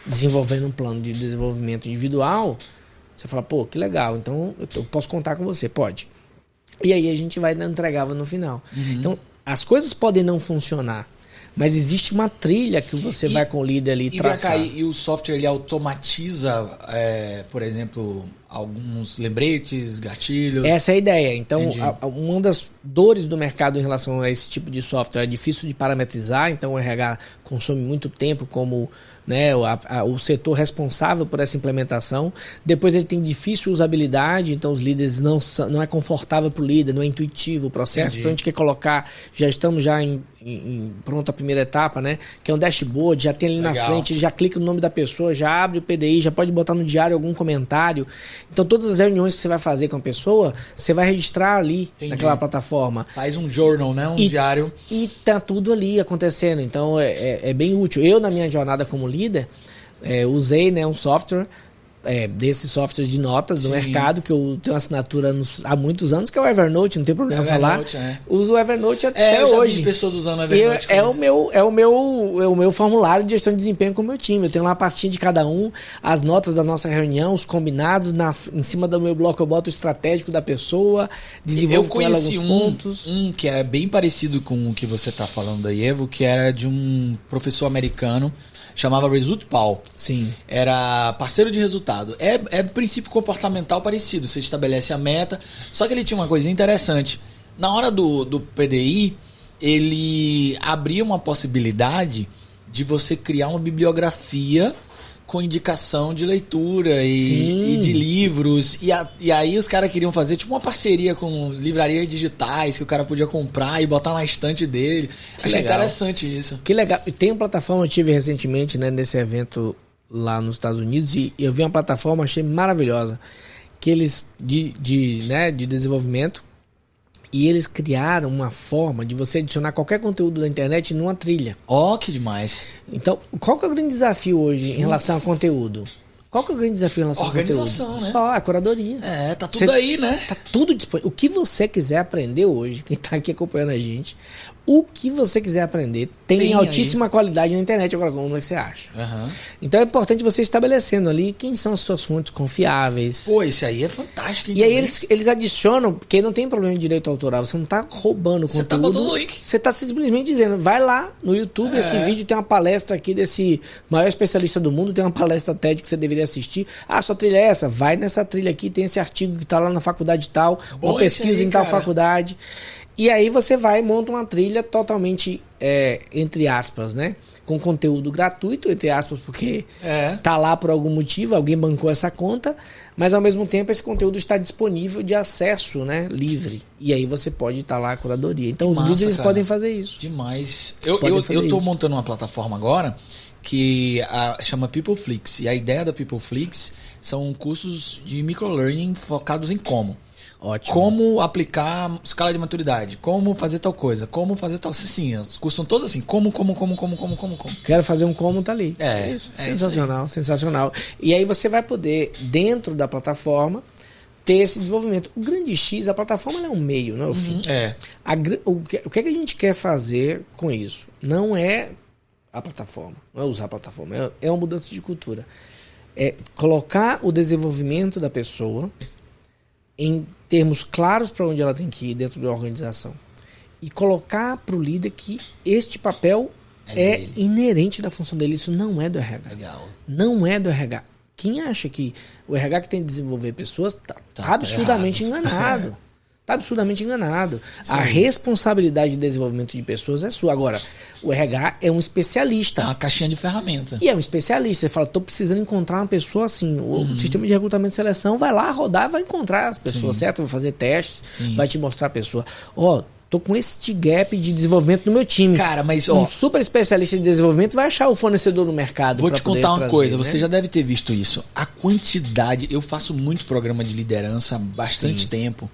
desenvolvendo um plano de desenvolvimento individual, você fala, pô, que legal, então eu posso contar com você, pode. E aí a gente vai entregar no final. Então, as coisas podem não funcionar, mas existe uma trilha que você vai com o líder ali traçar. E o software ele automatiza, por exemplo, alguns lembretes, gatilhos? Essa é a ideia. Então, uma das dores do mercado em relação a esse tipo de software é difícil de parametrizar, então o RH consome muito tempo como, né, o setor responsável por essa implementação. Depois ele tem difícil usabilidade, então os líderes não é confortável para o líder, não é intuitivo o processo. Então a gente quer colocar, já estamos pronto a primeira etapa, né, que é um dashboard, já tem ali na frente, ele já clica no nome da pessoa, já abre o PDI, já pode botar no diário algum comentário. Então todas as reuniões que você vai fazer com a pessoa, você vai registrar ali naquela plataforma. Faz um journal, né, diário. E tá tudo ali acontecendo, então é bem útil. Eu, na minha jornada como líder, usei, né, um software, desses softwares de notas do mercado, que eu tenho assinatura há muitos anos, que é o Evernote, não tem problema falar. Uso o Evernote até hoje. Eu já vi pessoas usando o Evernote. É o meu formulário de gestão de desempenho com o meu time. Eu tenho lá a pastinha de cada um, as notas da nossa reunião, os combinados, em cima do meu bloco eu boto o estratégico da pessoa, desenvolvo com ela alguns pontos. Um que é bem parecido com o que você está falando da Evo, que era de um professor americano, chamava Result Paul. Sim. Era parceiro de resultado. É princípio comportamental parecido. Você estabelece a meta. Só que ele tinha uma coisa interessante. Na hora do PDI, ele abria uma possibilidade de você criar uma bibliografia com indicação de leitura e de livros. E aí os caras queriam fazer tipo uma parceria com livrarias digitais que o cara podia comprar e botar na estante dele. Achei interessante isso. Que legal. Tem uma plataforma, eu tive recentemente, né, nesse evento lá nos Estados Unidos, e eu vi uma plataforma, achei maravilhosa, que eles de desenvolvimento, e eles criaram uma forma de você adicionar qualquer conteúdo da internet numa trilha. Ó, que demais. Então, qual que é o grande desafio hoje em relação a conteúdo? Qual que é o grande desafio em relação ao conteúdo? Organização, né? Só a curadoria. Tá tudo aí, né? Tá tudo disponível. O que você quiser aprender hoje, quem tá aqui acompanhando a gente, o que você quiser aprender tem altíssima qualidade na internet. Agora, como é que você acha? Então é importante você estabelecendo ali quem são as suas fontes confiáveis. Pô, isso aí é fantástico. E aí eles adicionam, porque não tem problema de direito autoral, você não tá roubando você conteúdo. Tá botando o link. Você tá simplesmente dizendo, vai lá no YouTube, esse vídeo tem uma palestra aqui desse maior especialista do mundo, tem uma palestra TED que você deveria assistir. Ah, sua trilha é essa? Vai nessa trilha aqui, tem esse artigo que tá lá na faculdade tal, uma pesquisa em tal faculdade. E aí você vai e monta uma trilha totalmente, entre aspas, né? Com conteúdo gratuito, entre aspas, porque tá lá por algum motivo, alguém bancou essa conta, mas ao mesmo tempo esse conteúdo está disponível de acesso, né? Livre. E aí você pode estar lá a curadoria. Então os líderes podem fazer isso. Demais. Eu tô montando uma plataforma agora que chama PeopleFlix. E a ideia da PeopleFlix são cursos de microlearning focados em como. Ótimo. Como aplicar escala de maturidade, como fazer tal coisa, como fazer tal... Sim, os cursos são todos assim, como. Quero fazer um como, tá ali. Sensacional, sensacional. E aí você vai poder, dentro da plataforma, ter esse desenvolvimento. O grande X, a plataforma é um meio, não é o fim. O que é que a gente quer fazer com isso? Não é a plataforma, não é usar a plataforma, é uma mudança de cultura. É colocar o desenvolvimento da pessoa em termos claros para onde ela tem que ir dentro da organização. E colocar para o líder que este papel é inerente da função dele. Isso não é do RH. Legal. Não é do RH. Quem acha que o RH que tem que desenvolver pessoas está absurdamente enganado. Está absurdamente enganado. Sim. A responsabilidade de desenvolvimento de pessoas é sua. Agora, o RH é um especialista. É uma caixinha de ferramenta. E é um especialista. Você fala, estou precisando encontrar uma pessoa assim. O sistema de recrutamento e seleção vai lá rodar, vai encontrar as pessoas certas, vai fazer testes, vai te mostrar a pessoa. Tô com este gap de desenvolvimento no meu time. Cara, mas um super especialista de desenvolvimento vai achar o fornecedor no mercado. Vou te contar uma coisa, né? Você já deve ter visto isso. A quantidade... Eu faço muito programa de liderança há bastante tempo.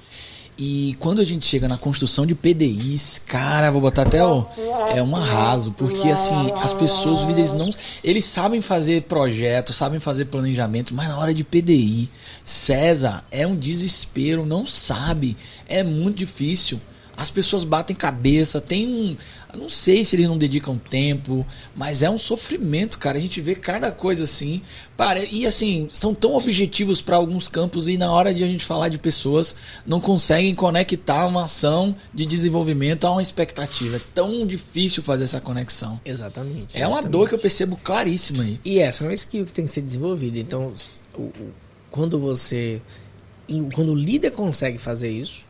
E quando a gente chega na construção de PDIs, cara, vou botar até um arraso, porque assim, as pessoas, os líderes não... Eles sabem fazer projeto, sabem fazer planejamento, mas na hora de PDI, César, é um desespero, não sabe, é muito difícil. As pessoas batem cabeça, eu não sei se eles não dedicam tempo, mas é um sofrimento, cara. A gente vê cada coisa assim. E assim, são tão objetivos para alguns campos e na hora de a gente falar de pessoas, não conseguem conectar uma ação de desenvolvimento a uma expectativa. É tão difícil fazer essa conexão. Exatamente. É uma dor que eu percebo claríssima aí. E essa é uma skill que tem que ser desenvolvida. Então, quando o líder consegue fazer isso,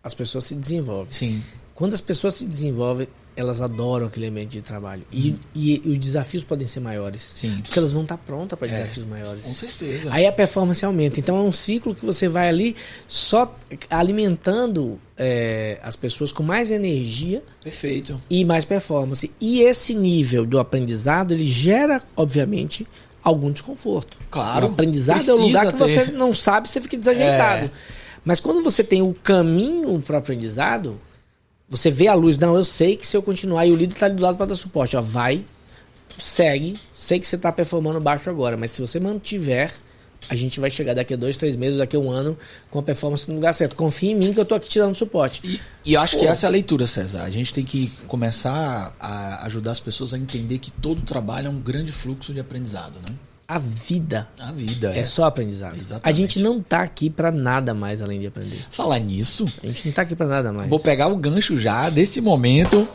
as pessoas se desenvolvem. Sim. Quando as pessoas se desenvolvem, elas adoram aquele ambiente de trabalho. E os desafios podem ser maiores. Sim. Porque elas vão estar prontas para desafios maiores. Com certeza. Aí a performance aumenta. Então é um ciclo que você vai ali só alimentando as pessoas com mais energia. Perfeito. E mais performance. E esse nível do aprendizado, ele gera, obviamente, algum desconforto. Claro. O aprendizado é um lugar que você não sabe, você fica desajeitado. Mas quando você tem o caminho para o aprendizado, você vê a luz. Não, eu sei que se eu continuar, e o líder está ali do lado para dar suporte. Vai, segue. Sei que você está performando baixo agora, mas se você mantiver, a gente vai chegar daqui a 2, 3 meses, daqui a 1 ano, com a performance no lugar certo. Confia em mim que eu estou aqui te dando suporte. E eu acho que essa é a leitura, César. A gente tem que começar a ajudar as pessoas a entender que todo trabalho é um grande fluxo de aprendizado, né? A vida é só aprendizado. Exatamente. A gente não tá aqui para nada mais além de aprender. Falar nisso, a gente não tá aqui para nada mais. Vou pegar o gancho já desse momento.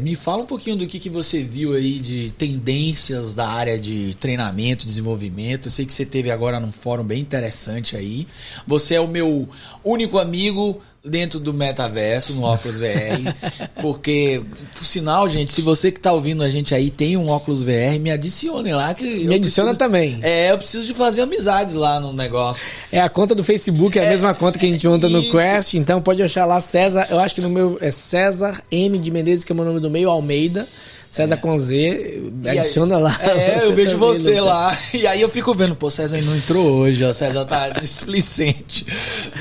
Me fala um pouquinho do que você viu aí de tendências da área de treinamento, desenvolvimento. Eu sei que você teve agora num fórum bem interessante aí. Você é o meu único amigo dentro do metaverso, no óculos VR, porque, por sinal, gente, se você que tá ouvindo a gente aí tem um óculos VR, me adicione lá. Me adiciona também. Eu preciso de fazer amizades lá no negócio. A conta do Facebook é a mesma conta que a gente monta no Quest, então pode achar lá César, eu acho que no meu é César M de Menezes, que é o meu nome do meio, Almeida. César com Z, adiciona lá. Eu vejo você lá. E aí eu fico vendo, César não entrou hoje, ó. César tá displicente.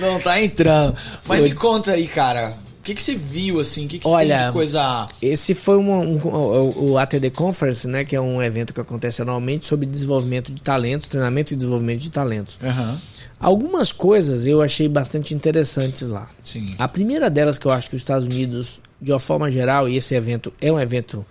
Não tá entrando. Mas me conta aí, cara. O que você viu, assim? O que você tem de coisa... Esse foi o ATD Conference, né? Que é um evento que acontece anualmente sobre desenvolvimento de talentos, treinamento e desenvolvimento de talentos. Algumas coisas eu achei bastante interessantes lá. Sim. A primeira delas que eu acho que os Estados Unidos de uma forma geral, e esse evento é um evento...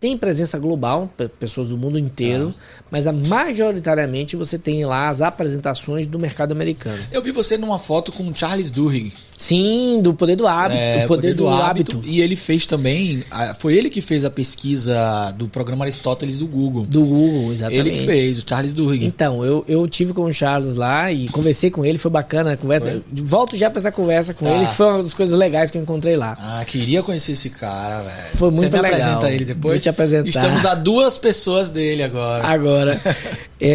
Tem presença global, pessoas do mundo inteiro, mas majoritariamente você tem lá as apresentações do mercado americano. Eu vi você numa foto com o Charles Duhigg. Sim, do Poder do Hábito. O Poder do Hábito. E ele fez também, foi ele que fez a pesquisa do programa Aristóteles do Google. Do Google, exatamente. Ele que fez, o Charles Duhigg. Então, eu tive com o Charles lá e conversei com ele, foi bacana a conversa. Volto já pra essa conversa com ele, que foi uma das coisas legais que eu encontrei lá. Queria conhecer esse cara, velho. Foi muito legal. Você me apresenta ele depois? Vou te apresentar. Estamos a 2 pessoas dele agora.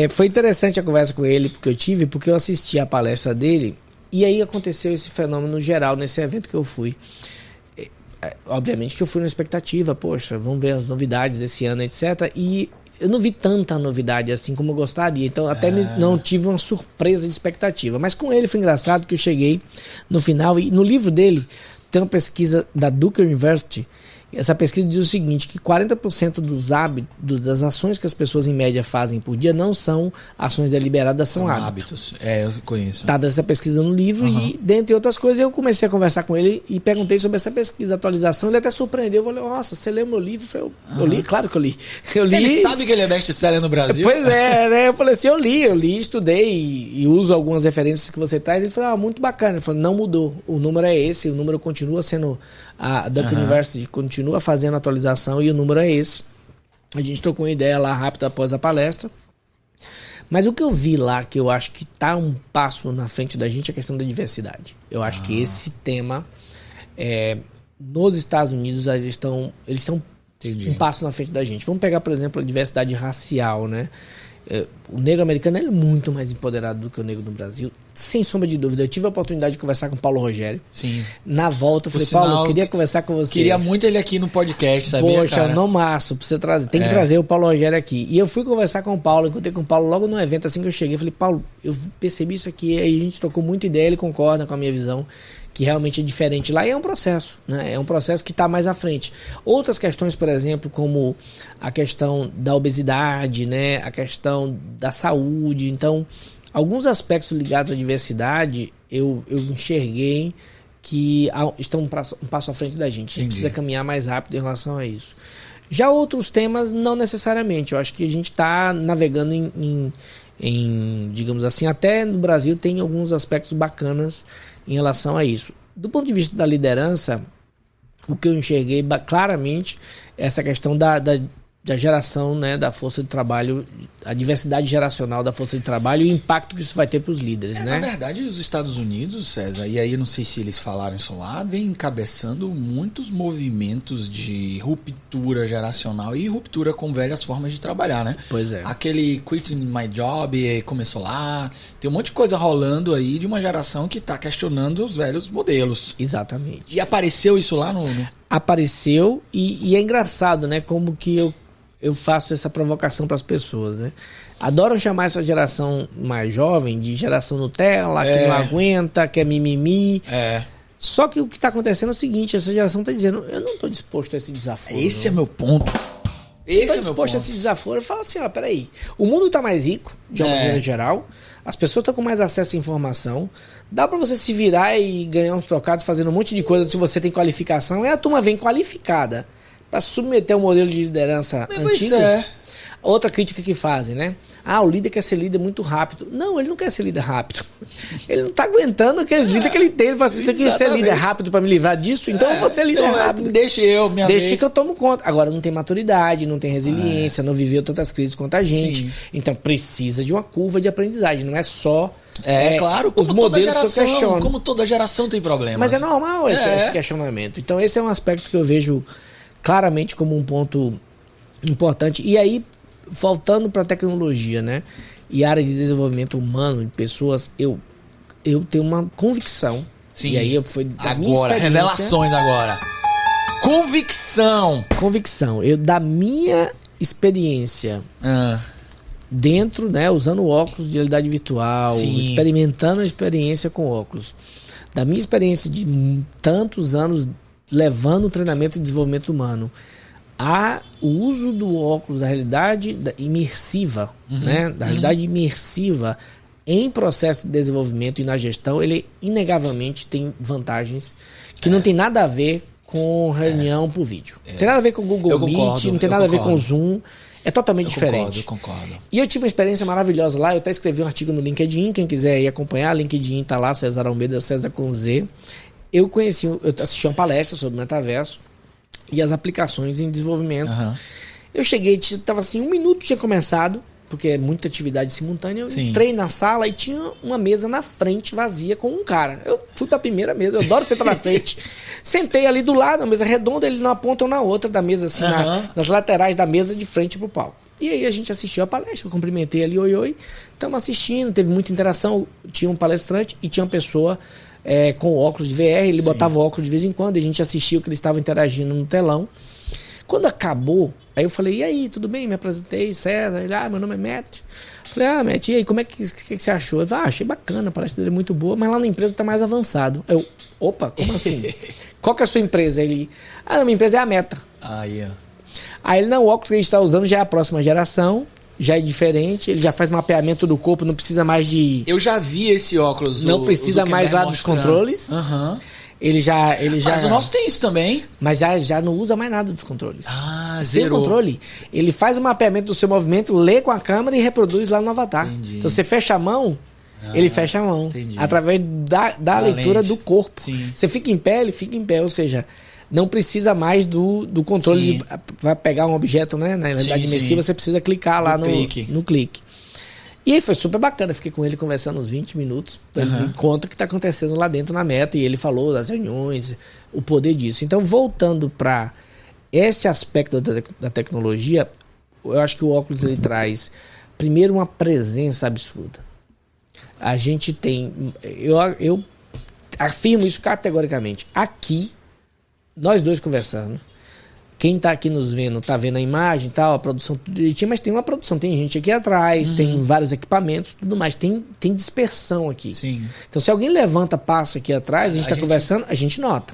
Foi interessante a conversa com ele, porque eu assisti a palestra dele, e aí aconteceu esse fenômeno geral nesse evento que eu fui. Obviamente que eu fui na expectativa, poxa, vamos ver as novidades desse ano, etc. E eu não vi tanta novidade assim como eu gostaria, então até não tive uma surpresa de expectativa. Mas com ele foi engraçado que eu cheguei no final, e no livro dele tem uma pesquisa da Duke University. Essa pesquisa diz o seguinte, que 40% dos hábitos, das ações que as pessoas em média fazem por dia não são ações deliberadas, são hábitos. Eu conheço. Tá dessa pesquisa no livro e, dentre outras coisas, eu comecei a conversar com ele e perguntei sobre essa pesquisa, atualização. Ele até surpreendeu. Eu falei, nossa, você leu meu livro? Eu li, claro que eu li. Ele sabe que ele é best-seller no Brasil? Pois é, né? Eu falei assim, eu li, estudei e uso algumas referências que você traz. Ele falou, muito bacana. Ele falou, não mudou. O número é esse, o número continua sendo... A Duke University continua fazendo atualização e o número é esse. A gente trocou uma ideia lá rápido após a palestra. Mas o que eu vi lá, que eu acho que está um passo na frente da gente, é a questão da diversidade. Eu acho que esse tema, nos Estados Unidos, eles estão um passo na frente da gente. Vamos pegar, por exemplo, a diversidade racial, né? O negro americano é muito mais empoderado do que o negro no Brasil, sem sombra de dúvida. Eu tive a oportunidade de conversar com o Paulo Rogério. Sim. Na volta, eu falei, Paulo, eu queria conversar com você. Queria muito ele aqui no podcast, sabia, Poxa, cara? no máximo, pra você trazer. Tem que trazer o Paulo Rogério aqui. E eu fui conversar com o Paulo, encontrei com o Paulo logo no evento, assim que eu cheguei. Eu falei, Paulo, eu percebi isso aqui, aí a gente trocou muita ideia, ele concorda com a minha visão, que realmente é diferente lá, e é um processo, né? É um processo que está mais à frente. Outras questões, por exemplo, como a questão da obesidade, né? A questão da saúde. Então, alguns aspectos ligados à diversidade, eu enxerguei que estão um passo à frente da gente. A gente precisa caminhar mais rápido em relação a isso. Já outros temas, não necessariamente. Eu acho que a gente está navegando em, digamos assim, até no Brasil tem alguns aspectos bacanas em relação a isso. Do ponto de vista da liderança, o que eu enxerguei claramente é essa questão da geração, né, da força de trabalho, a diversidade geracional da força de trabalho e o impacto que isso vai ter para os líderes, né? Na verdade, os Estados Unidos, César, e aí eu não sei se eles falaram isso lá, vem encabeçando muitos movimentos de ruptura geracional e ruptura com velhas formas de trabalhar, né? Pois é. Aquele Quitting My Job começou lá, tem um monte de coisa rolando aí de uma geração que está questionando os velhos modelos. Exatamente. E apareceu isso lá no... Apareceu e é engraçado, né, como que eu faço essa provocação para as pessoas, né? Adoram chamar essa geração mais jovem de geração Nutella, que não aguenta, que é mimimi. Só que o que está acontecendo é o seguinte, essa geração está dizendo, eu não estou disposto a esse desafio. Esse é meu ponto. Estou disposto a esse desafio. Eu falo assim, peraí, o mundo está mais rico, de uma maneira geral, as pessoas estão com mais acesso à informação, dá para você se virar e ganhar uns trocados fazendo um monte de coisa se você tem qualificação, e a turma vem qualificada para submeter o modelo de liderança antigo. Outra crítica que fazem, né? O líder quer ser líder muito rápido. Não, ele não quer ser líder rápido. Ele não tá aguentando aqueles líderes que ele tem. Ele fala assim, eu tenho que ser líder rápido para me livrar disso, então eu vou ser líder rápido. Deixa que eu tomo conta. Agora, não tem maturidade, não tem resiliência, não viveu tantas crises quanto a gente. Sim. Então, precisa de uma curva de aprendizagem. Não é só... claro, os modelos que eu questiono. Como toda geração tem problemas. Mas é normal esse questionamento. Então, esse é um aspecto que eu vejo claramente como um ponto importante. E aí, voltando para a tecnologia, né? E área de desenvolvimento humano, de pessoas, eu tenho uma convicção. Sim. E aí foi da minha experiência. Revelações agora. Convicção. Da minha experiência dentro, né? Usando óculos de realidade virtual, experimentando a experiência com óculos. Da minha experiência de tantos anos levando o treinamento e desenvolvimento humano o uso do óculos da realidade imersiva, né? Da realidade imersiva em processo de desenvolvimento e na gestão, ele inegavelmente tem vantagens que não tem nada a ver com reunião por vídeo. Não tem nada a ver com o Google Meet, não tem nada a ver com o Zoom. É totalmente diferente. Eu concordo. E eu tive uma experiência maravilhosa lá. Eu até escrevi um artigo no LinkedIn. Quem quiser ir acompanhar, LinkedIn tá lá, César Almeida, César com Z. Eu assisti uma palestra sobre o metaverso e as aplicações em desenvolvimento. Eu cheguei, tava assim, 1 minuto tinha começado, porque é muita atividade simultânea. Eu entrei na sala e tinha uma mesa na frente vazia com um cara. Eu fui pra primeira mesa, eu adoro sentar na frente. Sentei ali do lado, a mesa redonda, ele numa ponta ou na outra da mesa, assim, nas laterais da mesa de frente pro palco. E aí a gente assistiu a palestra, eu cumprimentei ali, oi, estamos assistindo, teve muita interação, tinha um palestrante e tinha uma pessoa com óculos de VR, ele botava o óculos de vez em quando, e a gente assistiu que eles estavam interagindo no telão. Quando acabou, aí eu falei, e aí, tudo bem? Me apresentei, César, ele, meu nome é Matt. Falei, Matt, e aí, como é que você achou? Ele falou, achei bacana, a palestra dele é muito boa, mas lá na empresa tá mais avançado. Eu, opa, como assim? Qual que é a sua empresa? Ele, a minha empresa é a Meta. Aí ele, não, o óculos que a gente tá usando já é a próxima geração, já é diferente, ele já faz mapeamento do corpo, não precisa mais de... Eu já vi esse óculos. Não precisa mais lá dos controles. Ele já... Mas o nosso tem isso também. Mas já não usa mais nada dos controles. Sem o controle. Ele faz o mapeamento do seu movimento, lê com a câmera e reproduz lá no avatar. Entendi. Então você fecha a mão, ele fecha a mão. Entendi. Através da leitura do corpo. Sim. Você fica em pé, ele fica em pé. Ou seja, não precisa mais do controle. Vai pegar um objeto, né? Na realidade imersiva, você precisa clicar lá no clique. E aí foi super bacana, fiquei com ele conversando uns 20 minutos, ele me conta o que está acontecendo lá dentro na Meta, e ele falou das reuniões, o poder disso. Então, voltando para esse aspecto da tecnologia, eu acho que o óculos ele traz, primeiro, uma presença absurda. A gente tem, eu afirmo isso categoricamente, aqui, nós dois conversando, quem tá aqui nos vendo, tá vendo a imagem e tal, a produção tudo direitinho, mas tem uma produção, tem gente aqui atrás, tem vários equipamentos, tudo mais, tem dispersão aqui. Sim. Então se alguém levanta, passa aqui atrás, a gente tá conversando, a gente nota.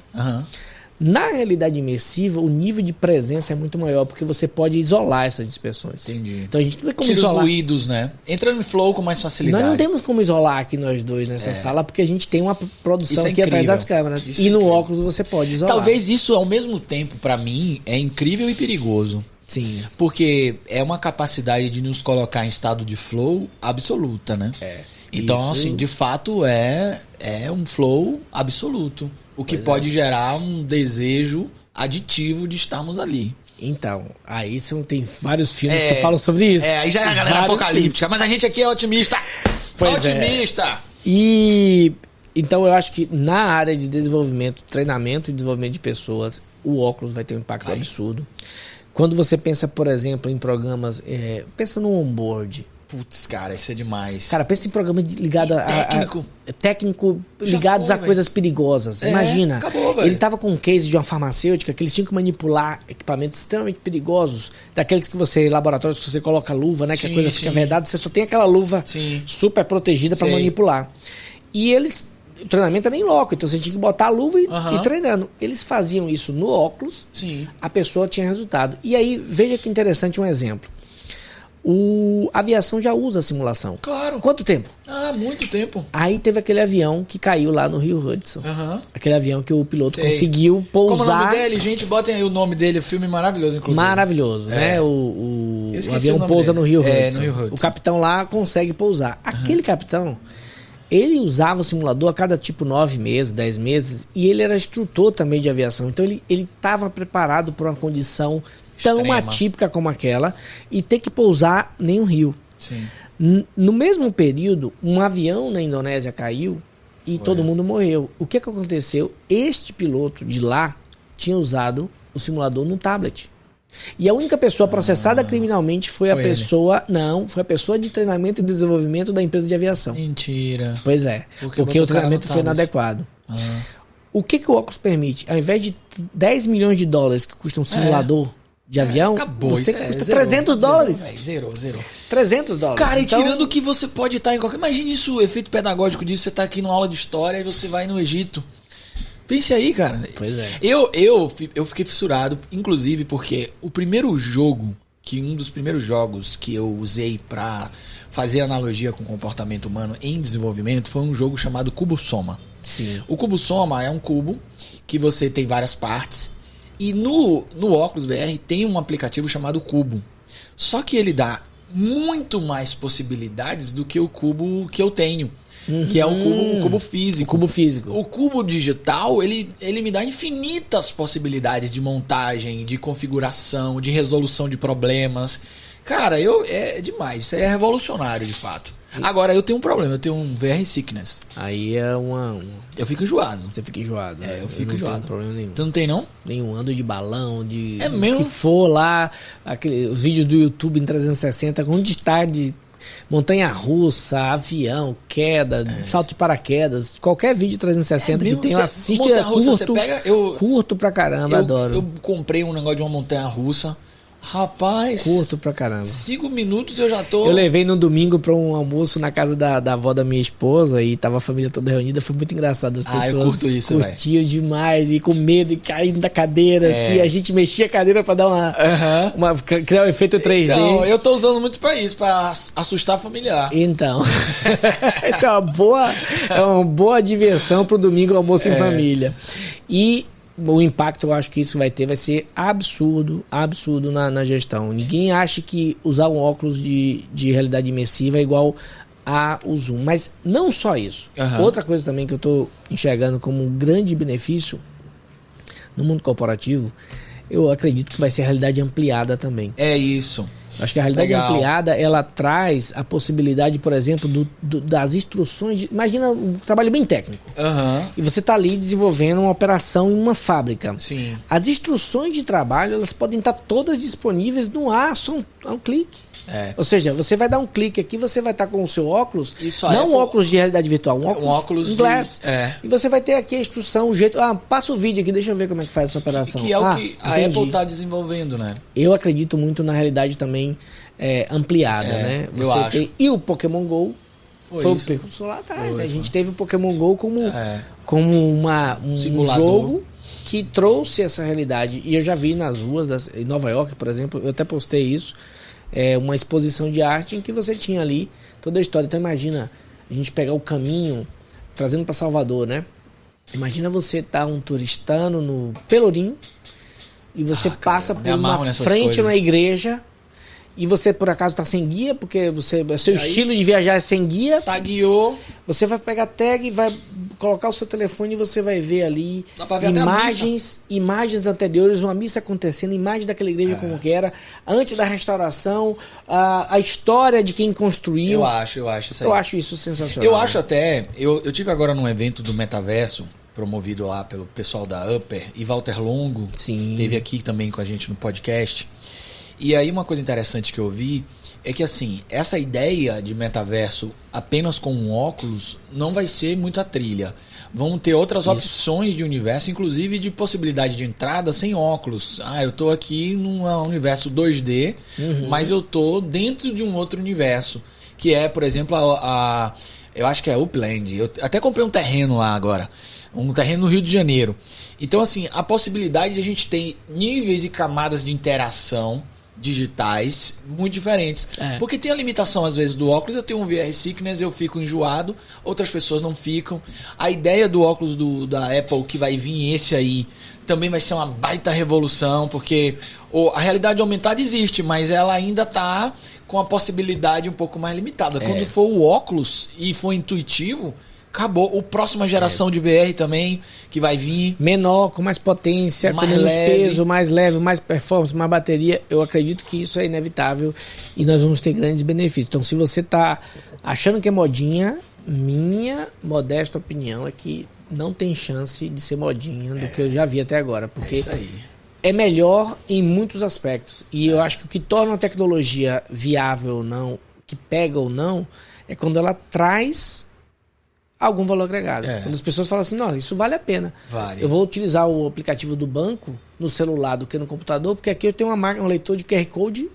Na realidade imersiva, o nível de presença é muito maior, porque você pode isolar essas dispersões. Entendi. Então a gente não tem como isolar. Tira os ruídos, né? Entra no flow com mais facilidade. Nós não temos como isolar aqui nós dois nessa sala, porque a gente tem uma produção aqui atrás das câmeras. E no óculos você pode isolar. Talvez isso, ao mesmo tempo, pra mim, é incrível e perigoso. Sim. Porque é uma capacidade de nos colocar em estado de flow absoluta, né? Então, isso... assim, de fato, é um flow absoluto. O que pode gerar um desejo aditivo de estarmos ali. Então, aí tem vários filmes que falam sobre isso. Aí já é a galera apocalíptica, mas a gente aqui é otimista. Otimista! E então eu acho que na área de desenvolvimento, treinamento e desenvolvimento de pessoas, o óculos vai ter um impacto absurdo. Quando você pensa, por exemplo, em programas, pensa no onboard. Putz, cara, isso é demais. Cara, pensa em programa ligado técnico ligados a coisas perigosas. Imagina, acabou, ele tava com um case de uma farmacêutica que eles tinham que manipular equipamentos extremamente perigosos, daqueles que laboratórios que você coloca luva, né? Que a coisa fica verdade, você só tem aquela luva super protegida para manipular. E o treinamento era em loco, então você tinha que botar a luva e ir treinando. Eles faziam isso no óculos, a pessoa tinha resultado. E aí, veja que interessante um exemplo. A aviação já usa a simulação. Claro. Quanto tempo? Muito tempo. Aí teve aquele avião que caiu lá no Rio Hudson. Aquele avião que o piloto conseguiu pousar. Como é o nome dele, gente? Botem aí o nome dele. O filme maravilhoso, inclusive. Maravilhoso, né? O avião pousa no Rio Hudson. O capitão lá consegue pousar. Aquele capitão, ele usava o simulador a cada 9 meses, 10 meses. E ele era instrutor também de aviação. Então ele estava preparado para uma condição tão atípica como aquela e ter que pousar em um rio. No mesmo período, um avião na Indonésia caiu e todo mundo morreu. O que aconteceu? Este piloto de lá tinha usado o simulador no tablet. E a única pessoa processada criminalmente foi a pessoa... Não, foi a pessoa de treinamento e desenvolvimento da empresa de aviação. Mentira. Pois é, porque o treinamento foi inadequado. O que o óculos permite? Ao invés de $10 milhões que custa um simulador de avião, você custa $300. Zerou. $300. Cara, então, e tirando que você pode estar em qualquer... Imagine isso, o efeito pedagógico disso, você está aqui numa aula de história e você vai no Egito. Pense aí, cara. Pois é. Eu fiquei fissurado, inclusive porque o primeiro jogo que um dos primeiros jogos que eu usei para fazer analogia com o comportamento humano em desenvolvimento foi um jogo chamado Cubo Soma. Sim. O Cubo Soma é um cubo que você tem várias partes e no óculos VR tem um aplicativo chamado Cubo. Só que ele dá muito mais possibilidades do que o cubo que eu tenho. Que é o cubo físico. O cubo físico. O cubo digital, ele me dá infinitas possibilidades de montagem, de configuração, de resolução de problemas. Cara, é demais. Isso é revolucionário, de fato. Agora, eu tenho um problema. Eu tenho um VR sickness. Aí é Eu fico enjoado. Você fica enjoado. É, eu fico enjoado. Não tem problema nenhum. Você não tem, não? Nenhum. Ando de balão, de... É mesmo? O que for lá, os vídeos do YouTube em 360, onde está de... montanha-russa, avião, queda, salto de paraquedas, qualquer vídeo 360 que tem, eu assisto, é curto, curto pra caramba, adoro. Eu comprei um negócio de uma montanha-russa, rapaz, curto pra caramba. 5 minutos eu já tô... Eu levei no domingo pra um almoço na casa da avó da minha esposa e tava a família toda reunida, foi muito engraçado, as pessoas curtiam demais e com medo e caindo da cadeira, assim, a gente mexia a cadeira pra dar criar um efeito 3D. Então, eu tô usando muito pra isso, pra assustar familiar. Então, essa é uma boa diversão pro domingo almoço em família. E o impacto, eu acho que isso vai ser absurdo na gestão. Ninguém acha que usar um óculos de realidade imersiva é igual o Zoom. Mas não só isso. Outra coisa também que eu estou enxergando como um grande benefício no mundo corporativo, eu acredito que vai ser a realidade ampliada também. É isso. Acho que a realidade ampliada, ela traz a possibilidade, por exemplo, das instruções. Imagina um trabalho bem técnico. E você está ali desenvolvendo uma operação em uma fábrica. Sim. As instruções de trabalho, elas podem estar todas disponíveis no ar, só um clique. Ou seja, você vai dar um clique aqui, você vai estar com o seu óculos, não um óculos de realidade virtual, um óculos glass. E você vai ter aqui a instrução, o jeito. Passa o vídeo aqui, deixa eu ver como é que faz essa operação. Que é o que a Apple está desenvolvendo, né? Eu acredito muito na realidade também ampliada, né? Você tem, e o Pokémon GO foi o precursor lá atrás. A gente teve o Pokémon GO como um jogo que trouxe essa realidade. E eu já vi nas ruas em Nova York, por exemplo, eu até postei isso. Uma exposição de arte em que você tinha ali toda a história. Então imagina a gente pegar o caminho trazendo para Salvador, né? Imagina você um turistano no Pelourinho e você passa por uma frente numa igreja e você por acaso está sem guia, porque seu estilo de viajar é sem guia. Tagueou. Você vai pegar a tag e vai colocar o seu telefone e você vai ver ali imagens anteriores, uma missa acontecendo, imagens daquela igreja como que era, antes da restauração, a história de quem construiu. Eu acho isso aí. Eu acho isso sensacional. Eu acho até, eu tive agora num evento do Metaverso, promovido lá pelo pessoal da Upper, e Walter Longo esteve aqui também com a gente no podcast. E aí uma coisa interessante que eu vi é que assim, essa ideia de metaverso apenas com um óculos não vai ser muito a trilha. Vão ter outras opções de universo, inclusive de possibilidade de entrada sem óculos. Eu tô aqui num universo 2D, mas eu tô dentro de um outro universo, que é, por exemplo, eu acho que é Upland. Eu até comprei um terreno lá agora, um terreno no Rio de Janeiro. Então assim, a possibilidade de a gente ter níveis e camadas de interação digitais muito diferentes. Porque tem a limitação às vezes do óculos. Eu tenho um VR sickness, eu fico enjoado, outras pessoas não ficam. A ideia do óculos da Apple que vai vir esse aí também vai ser uma baita revolução, porque a realidade aumentada existe, mas ela ainda está com a possibilidade um pouco mais limitada. Quando for o óculos e for intuitivo, acabou. A próxima geração de VR também, que vai vir. Menor, com mais potência, com menos peso, mais leve, mais performance, mais bateria. Eu acredito que isso é inevitável e nós vamos ter grandes benefícios. Então, se você está achando que é modinha, minha modesta opinião é que não tem chance de ser modinha do que eu já vi até agora. Porque é melhor em muitos aspectos. E eu acho que o que torna a tecnologia viável ou não, que pega ou não, é quando ela traz algum valor agregado. Quando as pessoas falam assim, não, isso vale a pena. Eu vou utilizar o aplicativo do banco no celular do que no computador, porque aqui eu tenho um leitor de QR Code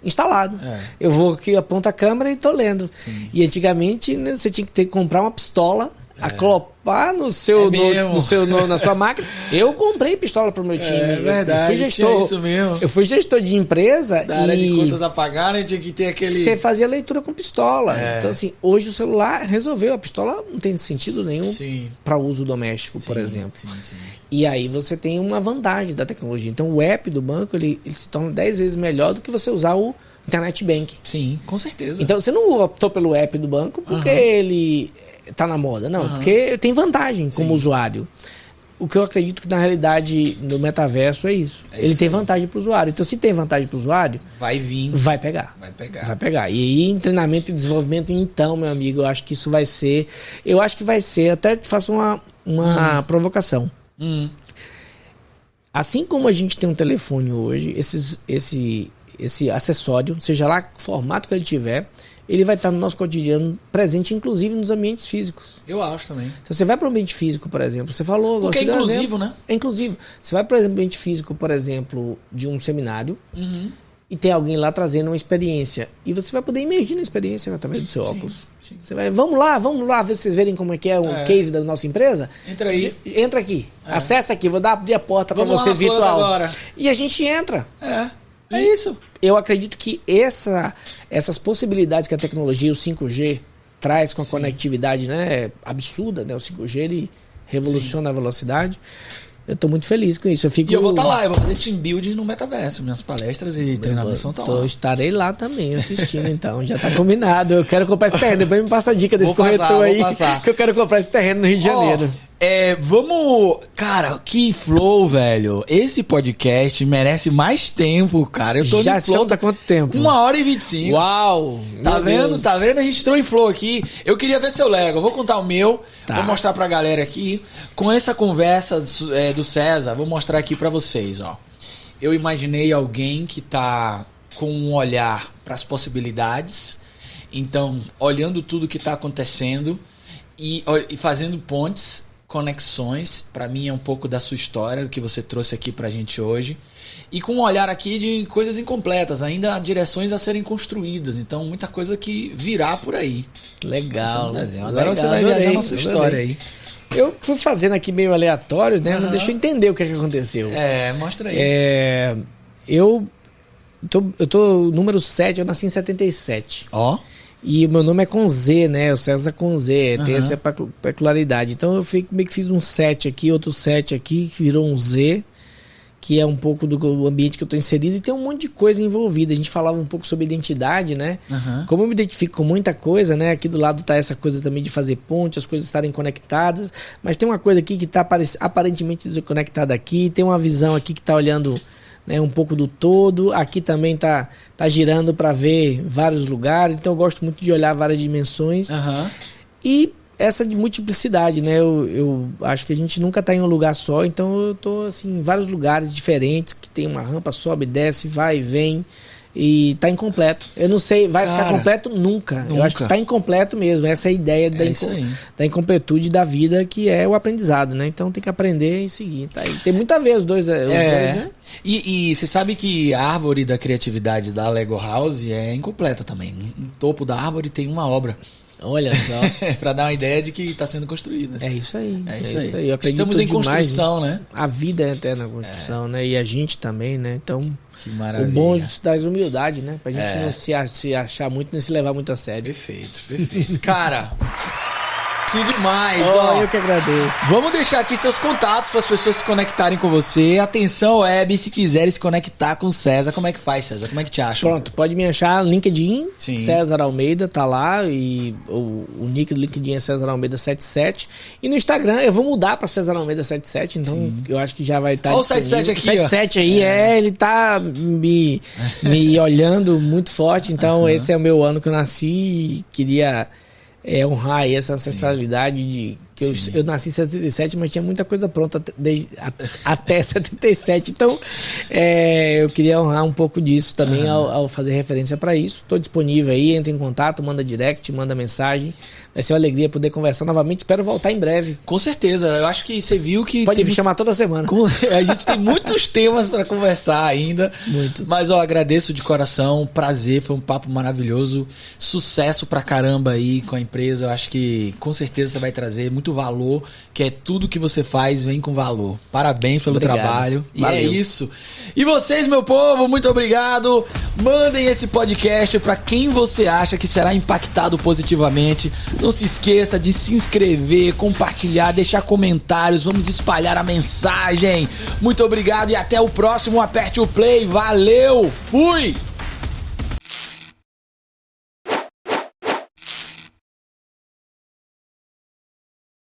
instalado. Eu vou aqui, aponto a câmera e estou lendo. E antigamente, né, você tinha que comprar uma pistola aclopar no seu, na sua máquina. Eu comprei pistola pro meu time. É verdade. Eu fui gestor. Isso mesmo. Eu fui gestor de empresa. Da área de contas a pagar, né? Tinha que ter aquele... Você fazia leitura com pistola. Então, assim, hoje o celular resolveu. A pistola não tem sentido nenhum para uso doméstico, por exemplo. Sim. E aí você tem uma vantagem da tecnologia. Então, o app do banco, ele se torna 10 vezes melhor do que você usar o Internet Bank. Sim, com certeza. Então, você não optou pelo app do banco porque ele tá na moda. Não, porque tem vantagem como usuário. O que eu acredito que na realidade no metaverso é isso. Ele tem vantagem para o usuário. Então, se tem vantagem para o usuário, vai vir. Vai pegar. E aí, em treinamento e desenvolvimento, então, meu amigo, eu acho que isso vai ser... Eu acho que vai ser... Até te faço uma provocação. Assim como a gente tem um telefone hoje, esse acessório, seja lá o formato que ele tiver, ele vai estar no nosso cotidiano presente, inclusive nos ambientes físicos. Eu acho também. Se você vai para o ambiente físico, por exemplo, você falou... Porque é inclusivo, né? É inclusivo. Você vai para o ambiente físico, por exemplo, de um seminário, e tem alguém lá trazendo uma experiência. E você vai poder imergir na experiência através do seu óculos. Sim. Você vai, vamos lá, ver se vocês verem como é que é o case da nossa empresa. Entra aí. Entra aqui. Acessa aqui, vou abrir a porta para você virtual. Agora. E a gente entra. É isso. Eu acredito que essas possibilidades que a tecnologia, o 5G, traz com a conectividade, né, absurda, né? O 5G ele revoluciona a velocidade. Eu tô muito feliz com isso. E eu vou estar lá, eu vou fazer team building no metaverso. Minhas palestras e treinamentos são lá. Estarei lá também assistindo, então. Já tá combinado. Eu quero comprar esse terreno. Depois me passa a dica desse corretor aí. Que eu quero comprar esse terreno no Rio de Janeiro. Vamos... Cara, que flow, velho. Esse podcast merece mais tempo, cara. Eu tô já no flow. Tá quanto tempo? 1h25. Uau! Tá vendo? Tá vendo? A gente entrou em flow aqui. Eu queria ver seu Lego. Eu vou contar o meu. Vou mostrar pra galera aqui. Com essa conversa do César, vou mostrar aqui pra vocês, ó. Eu imaginei alguém que tá com um olhar pras possibilidades. Então, olhando tudo que tá acontecendo e fazendo pontes, conexões. Pra mim é um pouco da sua história, o que você trouxe aqui pra gente hoje. E com um olhar aqui de coisas incompletas, ainda direções a serem construídas. Então, muita coisa que virá por aí. Legal. Agora você vai viajar na sua história aí. Eu fui fazendo aqui meio aleatório, né? Mas deixa eu entender o que aconteceu. Mostra aí. Eu tô número 7, eu nasci em 77. Ó. E o meu nome é com Z, né? O César com Z. Tem essa peculiaridade. Então eu meio que fiz um 7 aqui, outro 7 aqui, que virou um Z, que é um pouco do ambiente que eu tô inserido, e tem um monte de coisa envolvida. A gente falava um pouco sobre identidade, né? Como eu me identifico com muita coisa, né? Aqui do lado tá essa coisa também de fazer ponte, as coisas estarem conectadas, mas tem uma coisa aqui que tá aparentemente desconectada aqui, tem uma visão aqui que tá olhando, né, um pouco do todo, aqui também tá girando para ver vários lugares, então eu gosto muito de olhar várias dimensões. E essa de multiplicidade, né? Eu acho que a gente nunca tá em um lugar só, então eu tô assim, em vários lugares diferentes, que tem uma rampa, sobe, desce, vai e vem, e tá incompleto. Eu não sei, vai ficar completo nunca. Eu acho que tá incompleto mesmo. Essa é a ideia da incompletude da vida, que é o aprendizado, né? Então tem que aprender e seguir. Tá aí. Tem muito a ver os dois, né? E você sabe que a árvore da criatividade da Lego House é incompleta também. No topo da árvore tem uma obra. Olha só. Pra dar uma ideia de que está sendo construída. É isso aí. É isso aí. Eu acredito Estamos em construção, né? A vida é eterna construção, né? E a gente também, né? Então, que maravilha. O bom das humildade, né? Pra gente não se achar muito, nem se levar muito a sério. Perfeito. Cara, que demais, Eu que agradeço. Vamos deixar aqui seus contatos para as pessoas se conectarem com você. Atenção, web, se quiserem se conectar com o César, como é que faz, César? Como é que te acham? Pronto, pode me achar no LinkedIn, César Almeida, tá lá, e o nick do LinkedIn é César Almeida 77. E no Instagram eu vou mudar para César Almeida 77, então eu acho que já vai estar. Olha o 77 aqui, o 77 aí, ele tá me olhando muito forte, então esse é o meu ano que eu nasci e queria honrar aí essa ancestralidade de que eu nasci em 77, mas tinha muita coisa pronta até 77, então eu queria honrar um pouco disso também ao fazer referência para isso. Estou disponível aí, entra em contato, manda direct, manda mensagem. Vai ser uma alegria poder conversar novamente. Espero voltar em breve. Com certeza. Eu acho que você viu que... Pode me chamar toda semana. A gente tem muitos temas para conversar ainda. Muitos. Mas, agradeço de coração. Prazer. Foi um papo maravilhoso. Sucesso pra caramba aí com a empresa. Eu acho que, com certeza, você vai trazer muito muito valor, que é tudo que você faz vem com valor. Parabéns pelo trabalho. E Valeu. é isso. E vocês, meu povo, muito obrigado. Mandem esse podcast para quem você acha que será impactado positivamente. Não se esqueça de se inscrever, compartilhar, deixar comentários. Vamos espalhar a mensagem. Muito obrigado e até o próximo. Aperte o play. Valeu. Fui.